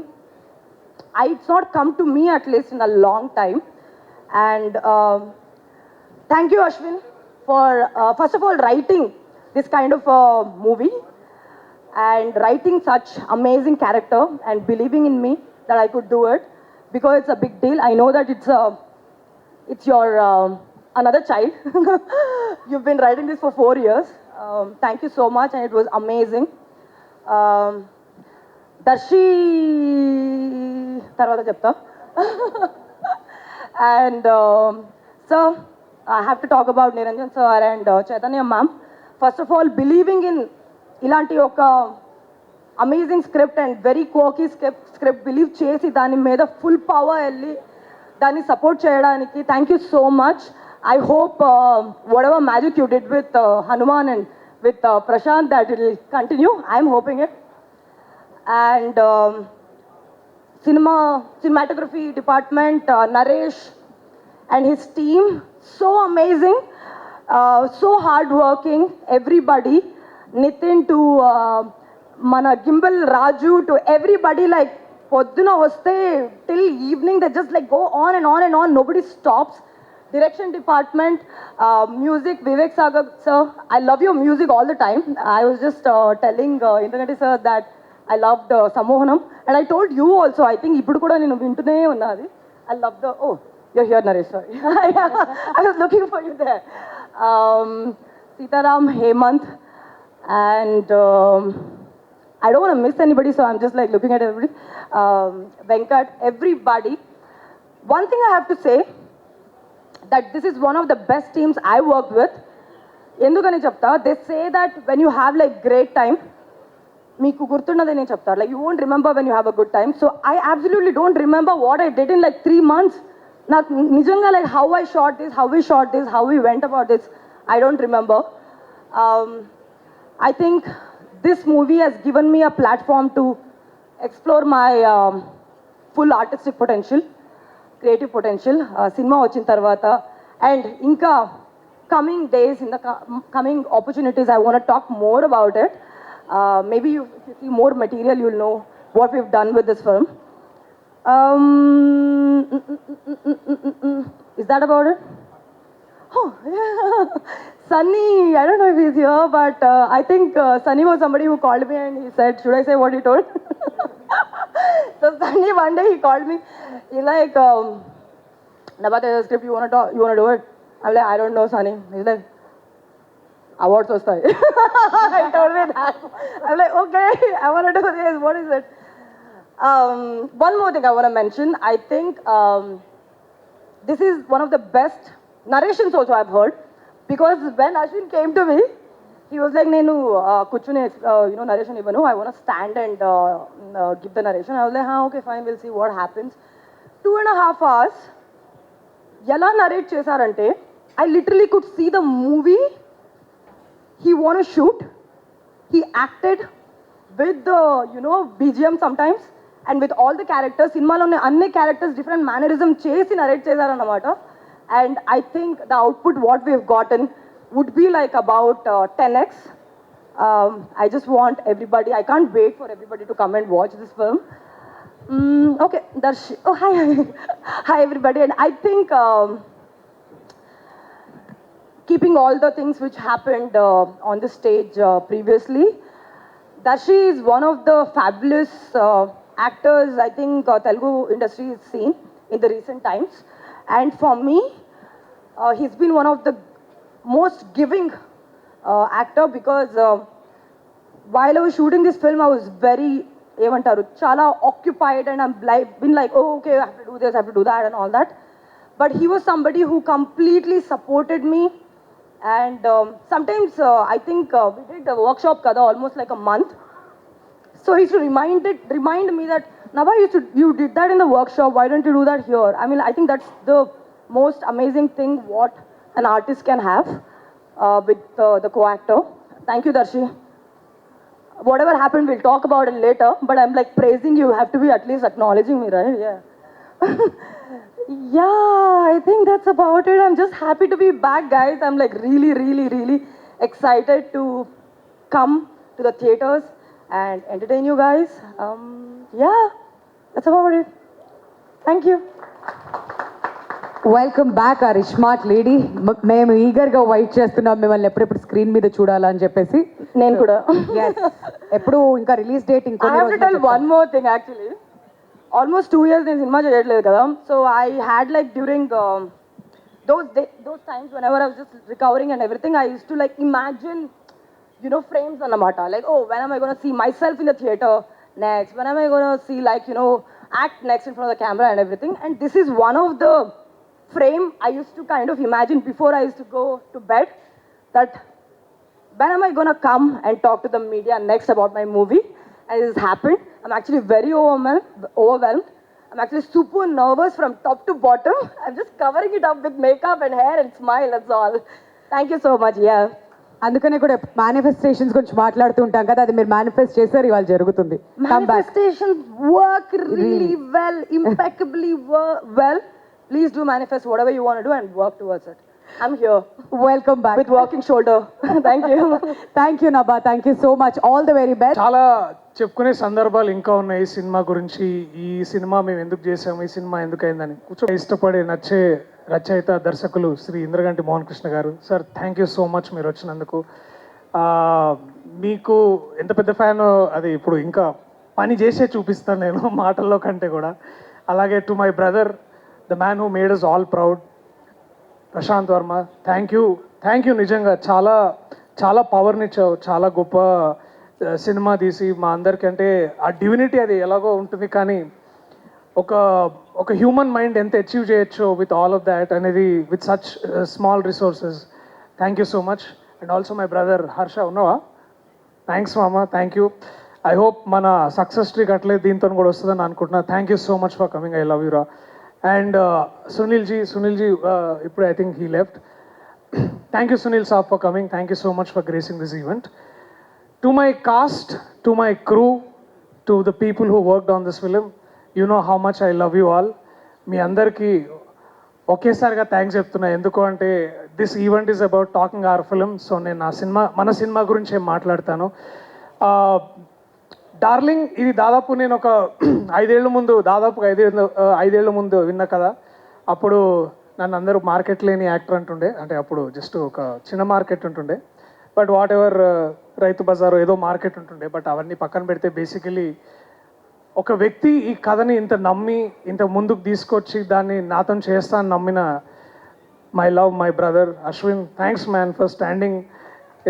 It's not come to me at least in a long time. And thank you, Ashwin, for first of all writing this kind of a movie and writing such amazing character and believing in me that I could do it, because it's a big deal. I know that it's your another child. You've been writing this for 4 years. Thank you so much, and it was amazing. Darshi tarvata chepta. And so I have to talk about Niranjan sir and Chaitanya ma'am. First of all, believing in ilanti oka amazing script and very quirky script believe chesi dani meeda full power elli dani support cheyadaniki. Thank you so much. I hope whatever magic you did with Hanuman and with Prashant, that it will continue. I am hoping it. And cinematography department, Naresh and his team, so amazing, so hardworking, everybody, Nitin to mana Gimbal, Raju, to everybody, like podduna vaste till evening, they just like go on and on and on, nobody stops. Direction department, music, Vivek Sagar sir, I love your music all the time. I was just telling Indragati sir that I loved Samohanam, and I told you also, I think ఇప్పుడు కూడా నేను వింటూనే ఉన్నది. I love the, oh, you're here, Naresh, sorry. I was looking for you there. Sitaram, Hemant, and I don't want to miss anybody, so I'm just like looking at everybody. Venkat, everybody. One thing I have to say, that this is one of the best teams I worked with. ఎందుకని చెప్తా, they say that when you have like great time, మీకు గుర్తున్నది నేను చెప్తాను, like you won't remember when you have a good time. So I absolutely don't remember what I did in like 3 months. నాకు నిజంగా like how I shot this, how we shot this, how we went about this, I don't remember. I think this movie has given me a platform to explore my full artistic potential, creative potential. Cinema వచ్చిన తర్వాత, and ఇంకా coming days, in the coming opportunities, I want to talk more about it. Maybe if you see more material, you'll know what we've done with this film. Is that about it? Oh, yeah. Sunny, I don't know if he's here, but I think Sunny was somebody who called me and he said, should I say what he told? So Sunny, one day he called me. He's like, Nabha, there's a script, you want to do it? I'm like, I don't know, Sunny. He's like, awards vastay. He told me that. I'm like, okay, I want to do this. What is it? One more thing I want to mention. I think this is one of the best narrations also I've heard, because when Ashwin came to me, he was like, Nenu kuchune narration ivanu. I want to stand and give the narration. I was like, okay, fine, we'll see what happens. 2.5 hours. ఎలా narrate చేశారంటే, I literally could see the movie he want to shoot. He acted with the BGM sometimes, and with all the characters. సినిమాలోనే అన్ని characters different mannerism చేసి narrate చేశారన్నమాట. And I think the output what we've gotten would be like about 10x. I just want everybody, I can't wait for everybody to come and watch this film. Okay, Darshi. Oh, hi. Hi, everybody. And I think keeping all the things which happened on the stage previously, Darshi is one of the fabulous actors I think Telugu industry has seen in the recent times. And for me, he's been one of the most giving actor, because while I was shooting this film, I was very chala occupied, and I'm like, been like, oh, okay, I have to do this, I have to do that, and all that. But he was somebody who completely supported me. And sometimes I think we did a workshop kada almost like a month. So he used to remind me that, Nabha, you did that in the workshop, why don't you do that here? I mean, I think that's the most amazing thing what an artist can have with the co-actor. Thank you, Darshi. Whatever happened, we'll talk about it later, but I'm like praising you, have to be at least acknowledging me, right? Yeah. Yeah, I think that's about it. I'm just happy to be back, guys. I'm like really, really, really excited to come to the theaters and entertain you guys. Yeah, that's about it. Thank you. Welcome back or smart lady. మేము ఈగర్గా wait చేస్తున్నాం మిమ్మల్ని ఎప్పుడెప్పుడు screen మీద చూడాలని చెప్పేసి. నేను కూడా. ఎప్పుడు ఇంకా రిలీజ్ డేట్ ఇంకో. I have to tell one more thing actually. Almost 2 years నేను సినిమా చేయట్లేదు కదా. So I had like during those times whenever I was just recovering and everything, I used to like imagine frames అన్నమాట. Like, oh, when am I going to see myself in the theater next? When am I going to see like act next in front of the camera and everything? And this is one of the frame I used to kind of imagine before I used to go to bed, that when am I going to come and talk to the media next about my movie? And this has happened. I'm actually very overwhelmed. I'm actually super nervous from top to bottom. I'm just covering it up with makeup and hair and smile, that's all. Thank you so much. Yeah. అందుకనే కూడా manifestations గురించి మాట్లాడుతూ ఉంటాం కదా, అది మీరు manifest చేశారు, ఇవాళ జరుగుతుంది. Manifestations work really well, impeccably well. Please do manifest whatever you want to do and work towards it. I'm here. Welcome back. With walking shoulder. Thank you. Thank you, Nabha. Thank you so much. All the very best. చాలా చెప్పుకునే సందర్భాలు ఇంకా ఉన్నాయి ఈ cinema గురించి. ఈ cinema మేము ఎందుకు చేసాము, ఈ సినిమా ఎందుకు అయిందని కూర్చో ఇష్టపడే నచ్చే రచయిత దర్శకులు శ్రీ ఇంద్రగంటి మోహన్ కృష్ణ గారు. Sir, thank you so much మీరు వచ్చినందుకు. మీకు ఎంత పెద్ద ఫ్యాన్ అది ఇప్పుడు ఇంకా పని చేసే చూపిస్తాను నేను మాటల్లో కంటే కూడా. అలాగే to my brother, the man who made us all proud, Prashanth Varma, thank you నిజంగా. చాలా చాలా పవర్నిచ్చావు, చాలా గొప్ప సినిమా తీసి మా అందరికీ. అంటే ఆ డివినిటీ అది ఎలాగో ఉంటుంది, కానీ ఒక హ్యూమన్ మైండ్ ఎంత అచీవ్ చేయొచ్చో విత్ ఆల్ ఆఫ్ దాట్ అనేది, with such small resources. Thank you so much. And also my brother Harsha, ఉన్నావా? థ్యాంక్స్ మామ, థ్యాంక్ యూ. ఐ హోప్ మన సక్సెస్ ట్రీక్ అట్లే దీంతో కూడా వస్తుందని అనుకుంటున్నా. Thank you so much for coming, I love you రా. అండ్ సునీల్ జీ ఇప్పుడు I think he left. Thank you Sunil saab for coming. Thank you so much for gracing this event. To my cast, to my crew, to the people who worked on this film, you know how much I love you all. మీ అందరికీ ఒకేసారిగా thanks చెప్తున్నా. ఎందుకు అంటే this event is about talking our film. So నేను మన cinema గురించి ఏం మాట్లాడతాను. డార్లింగ్ ఇది దాదాపు నేను ఒక 5 ఏళ్ళ ముందు, దాదాపుగా 5 ఏళ్ళ ముందు విన్నా కదా. అప్పుడు నన్ను అందరూ మార్కెట్ లేని యాక్టర్ అంటుండే. అంటే అప్పుడు జస్ట్ ఒక చిన్న మార్కెట్ ఉంటుండే, బట్ వాట్ ఎవర్ రైతు బజారు ఏదో మార్కెట్ ఉంటుండే. బట్ అవన్నీ పక్కన పెడితే బేసికలీ ఒక వ్యక్తి ఈ కథని ఇంత నమ్మి ఇంత ముందుకు తీసుకొచ్చి దాన్ని నాతో చేస్తా అని నమ్మిన my love, my brother Ashwin, thanks man for standing.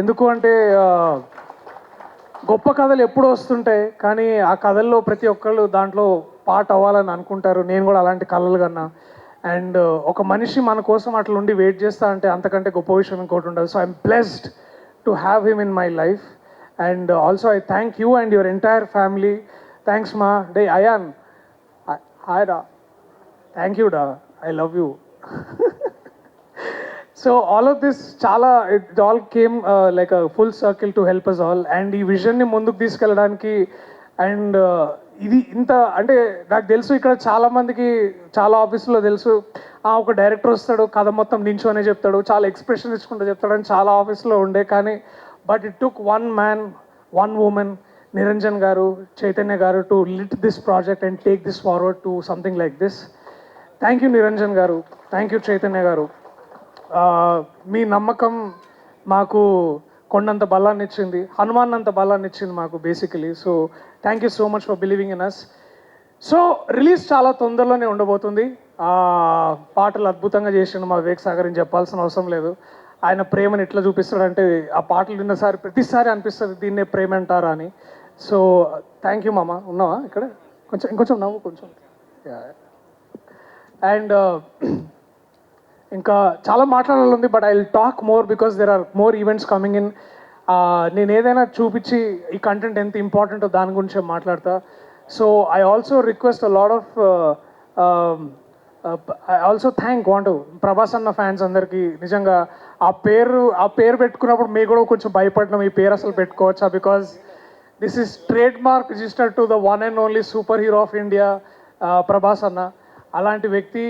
ఎందుకు అంటే గొప్ప కథలు ఎప్పుడు వస్తుంటాయి, కానీ ఆ కథల్లో ప్రతి ఒక్కళ్ళు దాంట్లో పార్ట్ అవ్వాలని అనుకుంటారు. నేను కూడా అలాంటి కళలు కన్నా. అండ్ ఒక మనిషి మన కోసం అట్లా ఉండి వెయిట్ చేస్తా అంటే అంతకంటే గొప్ప విషయం ఇంకోటి ఉండదు. So I'm blessed to have him in my life. And also I thank you and your entire family. Thanks మా డే అయాన్, హాయ్ రా, థ్యాంక్ యూ డా, I love you. So all of this చాలా, it all came like a full circle to help us all. And ఈ విజన్ని ముందుకు తీసుకెళ్ళడానికి and ఇది ఇంత అంటే నాకు తెలుసు ఇక్కడ చాలామందికి చాలా ఆఫీసులో తెలుసు, ఒక డైరెక్టర్ వస్తాడు కథ మొత్తం నించోనే చెప్తాడు, చాలా ఎక్స్ప్రెషన్ ఇచ్చుకుంటూ చెప్తాడని చాలా ఆఫీస్లో ఉండే. కానీ but it took one man, one woman, Niranjan garu, Chaitanya garu, to lit this project and take this forward to something like this. Thank you Niranjan garu, thank you Chaitanya గారు. మీ నమ్మకం మాకు కొండంత బలాన్ని ఇచ్చింది, హనుమాన్ అంత బలాన్ని ఇచ్చింది మాకు basically. So thank you so much for believing in us. So release చాలా తొందరలోనే ఉండబోతుంది. పాటలు అద్భుతంగా చేసిండు మా వివేక్ సాగర్, అని చెప్పాల్సిన అవసరం లేదు. ఆయన ప్రేమను ఎట్లా చూపిస్తాడంటే ఆ పాటలు విన్నసారి ప్రతిసారి అనిపిస్తుంది దీన్నే ప్రేమ అంటారా అని. సో థ్యాంక్ యూ మామ. ఉన్నావా ఇక్కడ? ఇంకొంచెం నవ్వు కొంచెం. అండ్ ఇంకా చాలా మాట్లాడాలి, but I will talk more because there are more events coming in. నేను ఏదైనా చూపించి ఈ కంటెంట్ ఎంత ఇంపార్టెంటో దాని గురించి మాట్లాడతా. So I also request a lot of, I also want Prabhas అన్న ఫ్యాన్స్ అందరికీ నిజంగా ఆ పేరు పెట్టుకున్నప్పుడు మీకు కూడా కొంచెం భయపడినాం, ఈ పేరు అసలు పెట్టుకోవచ్చా, because this is trade mark registered to the one and only super hero of India Prabhas అన్న. అలాంటి వ్యక్తి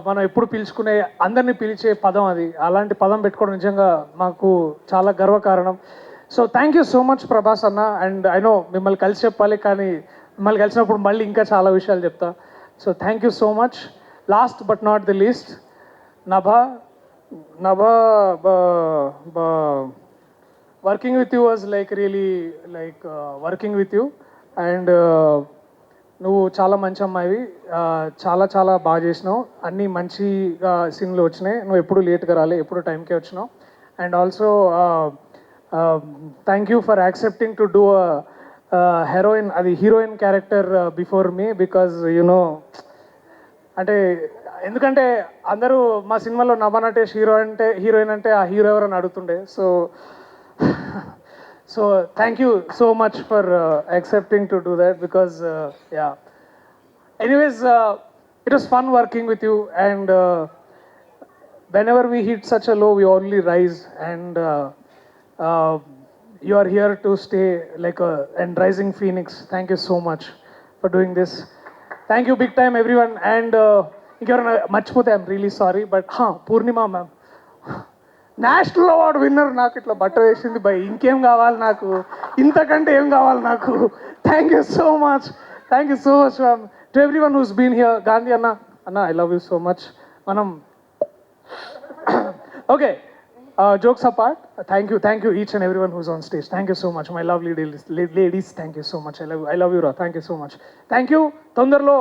మనం ఎప్పుడు పిలుచుకునే, అందరినీ పిలిచే పదం అది. అలాంటి పదం పెట్టుకోవడం నిజంగా మాకు చాలా గర్వకారణం. So thank you so much Prabhas అన్న. అండ్ ఐ నో మిమ్మల్ని కలిసి చెప్పాలి, కానీ మిమ్మల్ని కలిసినప్పుడు మళ్ళీ ఇంకా చాలా విషయాలు చెప్తా. So thank you so much. Last but not the least, Nabha working with you was like really like working with you. And నువ్వు చాలా మంచి అమ్మాయివి, చాలా చాలా బాగా చేసినావు, అన్నీ మంచిగా సీన్లు వచ్చినాయి, నువ్వు ఎప్పుడు లేట్గా రాలే, ఎప్పుడు టైంకే వచ్చినావు. And also thank you for accepting to do heroine, అది heroine character before me, because you know అంటే ఎందుకంటే అందరూ మా సినిమాలో నభనటేష్ హీరోయిన్ అంటే ఆ హీరో ఎవరని అడుగుతుండే. So thank you so much for accepting to do that, because yeah. Anyways, it was fun working with you, and whenever we hit such a low, we only rise, and you are here to stay like a rising phoenix. Thank you so much for doing this. Thank you big time everyone. And inkevarana marchipothe, I'm really sorry, but Purnima ma'am, national award winner, నాకు ఇట్లా బట్ట వేసింది by, ఇంకేం కావాలి నాకు, ఇంతకంటే ఏం కావాలి నాకు. Thank you so much to everyone who's been here. Gandhi అన్న I love you so much. మనం okay, jokes apart, thank you each and everyone who's on stage. Thank you so much, my lovely ladies. Thank you so much. I love you, Ra. Thank you so much. Thank you. తొందరలో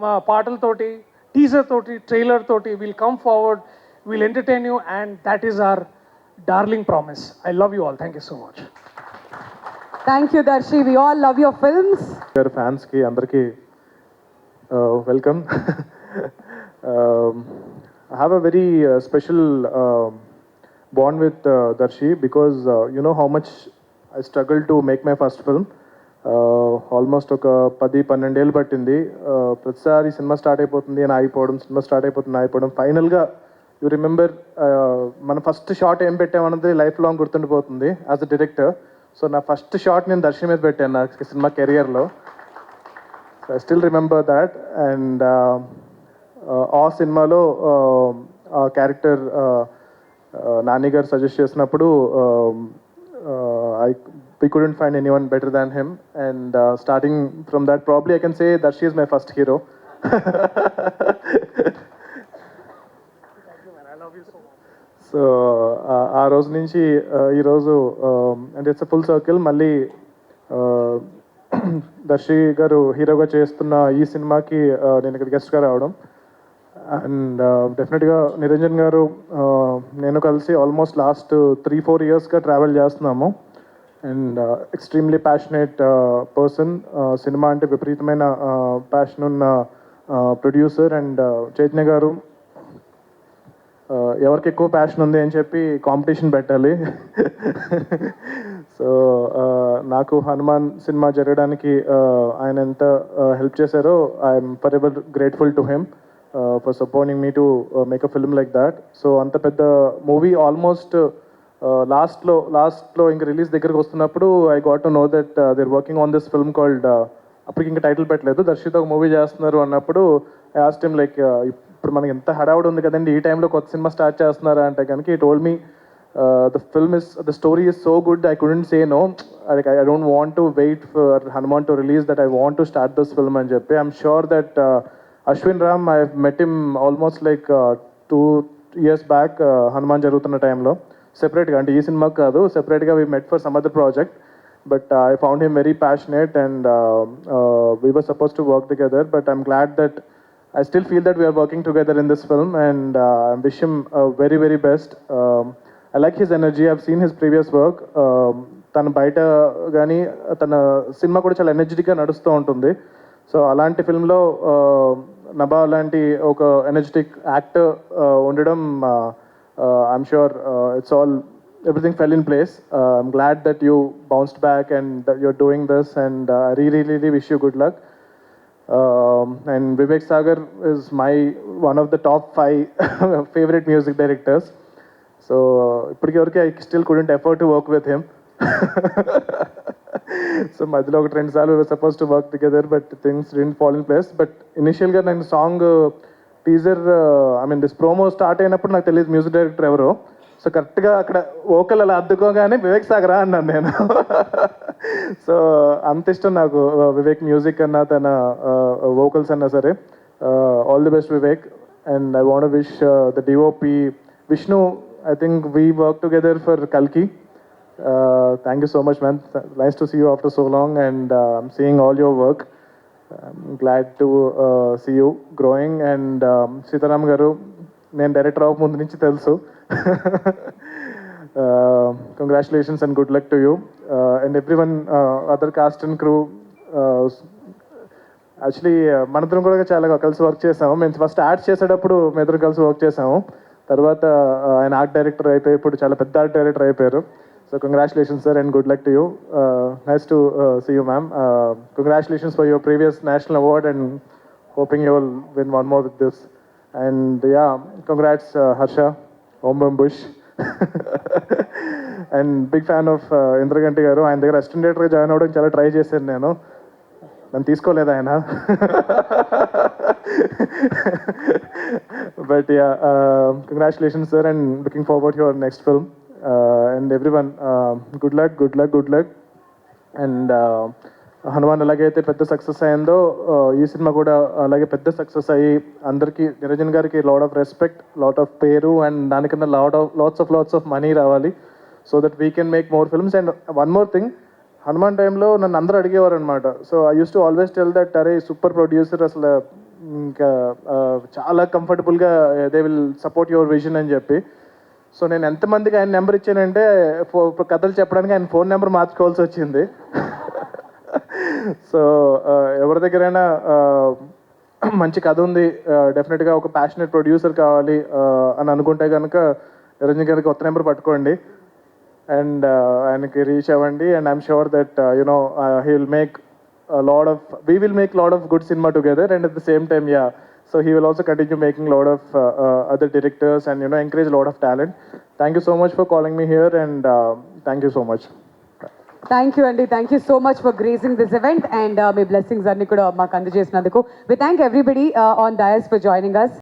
మా పాటలతోటి, teaser తోటి, trailer తోటి we'll come forward, we'll entertain you, and that is our darling promise. I love you all. Thank you so much. Thank you Darshi, we all love your films. గారి ఫ్యాన్స్కి అందరికీ welcome. I have a very special bond with Darshi because you know how much I struggled to make my first film. Almost ఒక 10-12 ఏళ్ళు పట్టింది. ప్రతిసారి cinema start అయిపోతుంది అని ఆగిపోవడం, సినిమా స్టార్ట్ అయిపోతుంది ఆగిపోవడం. ఫైనల్గా యూ రిమెంబర్ మన ఫస్ట్ షాట్ ఏం పెట్టామన్నది లైఫ్ లాంగ్ గుర్తుండిపోతుంది యాజ్ అ డైరెక్టర్. సో నా ఫస్ట్ షాట్ నేను దర్శి మీద పెట్టాను నా సినిమా కెరియర్లో. So I still remember that. And ఆ సినిమాలో ఆ క్యారెక్టర్ నాని గారు సజెస్ట్ చేసినప్పుడు we couldn't find anyone better than him, and starting from that, probably I can say Darshi is my first hero. So ఆ రోజు నుంచి ఈరోజు అంటే ఇట్స్ ఫుల్ సర్కిల్. మళ్ళీ దర్శి గారు హీరోగా చేస్తున్న ఈ సినిమాకి నేను ఇక్కడ గెస్ట్గా రావడం, అండ్ డెఫినెట్గా నిరంజన్ గారు నేను కలిసి ఆల్మోస్ట్ లాస్ట్ 3-4 ఇయర్స్గా ట్రావెల్ చేస్తున్నాము. And extremely passionate person. Cinema అంటే విపరీతమైన ప్యాషన్ ఉన్న ప్రొడ్యూసర్. అండ్ చైతన్య గారు ఎవరికి ఎక్కువ ప్యాషన్ ఉంది అని చెప్పి కాంపిటీషన్ పెట్టాలి. సో నాకు హనుమాన్ సినిమా జరగడానికి ఆయన ఎంత హెల్ప్ చేశారో I'm forever grateful to him for supporting me to make a film like that. So అంత పెద్ద మూవీ ఆల్మోస్ట్ లాస్ట్లో ఇంకా రిలీజ్ దగ్గరకు వస్తున్నప్పుడు I got to know that there working on this film called, అప్పటికి ఇంకా title పెట్టలేదు, దర్శితో ఒక మూవీ చేస్తున్నారు అన్నప్పుడు ఐ ఆస్క్డ్ హిమ్ లైక్ ఇప్పుడు మనకి ఎంత హడావుడి ఉంది కదండి, ఈ టైంలో కొత్త సినిమా స్టార్ట్ చేస్తున్నారా అంటే కనుక ఈ told me the story is so good I couldn't say no. Like I don't want to wait for Hanuman to release, that I want to start this film and చెప్పి. I'm sure that Ashwin Ram, I've met him almost like 2 years back Hanuman జరుగుతున్న టైంలో సెపరేట్గా, అంటే ఈ సినిమాకి కాదు, సెపరేట్గా we met for some other project, but I found him very passionate and we were supposed to work together, but I'm glad that I still feel that we are working together in this film, and I wish him very, very best. I like his energy. I've seen his previous work. తన బయట కానీ తన cinema కూడా చాలా ఎనర్జెటిక్గా నడుస్తూ ఉంటుంది. So అలాంటి ఫిల్మ్లో నభా లాంటి ఒక ఎనర్జెటిక్ యాక్టర్ ఉండడం, I'm sure it's all everything fell in place. I'm glad that you bounced back and that you're doing this, and I really wish you good luck. And Vivek Sagar is one of the top 5 favorite music directors. So ippudiki varaku I still couldn't afford to work with him. So madhilo oka 2 saalu we were supposed to work together, but things didn't fall in place. But initially ga nenu song teaser, I mean this promo start అయినప్పుడు నాకు తెలియదు music director ఎవరో. So కరెక్ట్గా అక్కడ vocal అలా అద్దుకోగానే వివేక్ సాగరా అన్నాను నేను. So అంత ఇష్టం నాకు వివేక్ మ్యూజిక్ అన్నా తన వోకల్స్ అన్నా సరే. All the best Vivek. And I want wish the DOP Vishnu, I think we work together for Kalki. Thank you so much, man. Nice to see you after so long, and I'm seeing all your work. I'm glad to see you growing. And Sitaram garu, నేను director అవ్వక ముందు నుంచి తెలుసు. Congratulations and good luck to you and everyone, other cast and crew. Actually మనందరం కూడా చాలా కలిసి work చేసాము. మేము ఫస్ట్ యాడ్స్ చేసేటప్పుడు మేమిద్దరం కలిసి వర్క్ చేసాము. తర్వాత ఆయన ఆర్ట్ డైరెక్టర్ అయిపోయి ఇప్పుడు చాలా పెద్ద ఆర్ట్ డైరెక్టర్ అయిపోయారు. So congratulations sir and good luck to you. Nice to see you ma'am. Congratulations for your previous national award and hoping you will win one more with this. And yeah, congrats Harsha, ఓం బుష్. And big fan of Indraganti garu. ఆయన దగ్గర assistant డైరెక్టర్గా join అవ్వడానికి చాలా try చేశాను నేను, నన్ను తీసుకోలేదు ఆయన. But yeah, congratulations sir, and looking forward to your next film. And everyone, good luck. And Hanuman ఎలాగైతే పెద్ద సక్సెస్ అయిందో ఈ సినిమా కూడా అలాగే పెద్ద సక్సెస్ అయ్యి అందరికీ నిరంజన్ గారికి lot of respect, lot of పేరు అండ్ దానికన్నా లాట్స్ ఆఫ్ మనీ రావాలి so that we can make more films. And one more thing, Hanuman టైంలో నన్ను అందరూ అడిగేవారు అనమాట. So I use to always tell that అరే సూపర్ ప్రొడ్యూసర్, అసలు ఇంకా చాలా కంఫర్టబుల్గా they will support your vision అని చెప్పి. సో నేను ఎంతమందికి ఆయన నెంబర్ ఇచ్చానంటే కథలు చెప్పడానికి ఆయన ఫోన్ నెంబర్ మార్చుకోవాల్సి వచ్చింది. సో ఎవరి దగ్గరైనా మంచి కథ ఉంది, డెఫినెట్గా ఒక ప్యాషనెట్ ప్రొడ్యూసర్ కావాలి అని అనుకుంటే కనుక నిరంజన్ గారికి కొత్త నెంబర్ పట్టుకోండి అండ్ ఆయనకి రీచ్ అవ్వండి. And I'm sure that you know he will make we will make lot of good cinema together, and at the same time, yeah, so he will also continue making lot of other directors and encourage a lot of talent. Thank you so much for calling me here, and thank you so much. Thank you అండి, thank you so much for gracing this event, and మీ blessings అన్ని కూడా మాకు అందజేసినందుకు. We thank everybody on dais for joining us.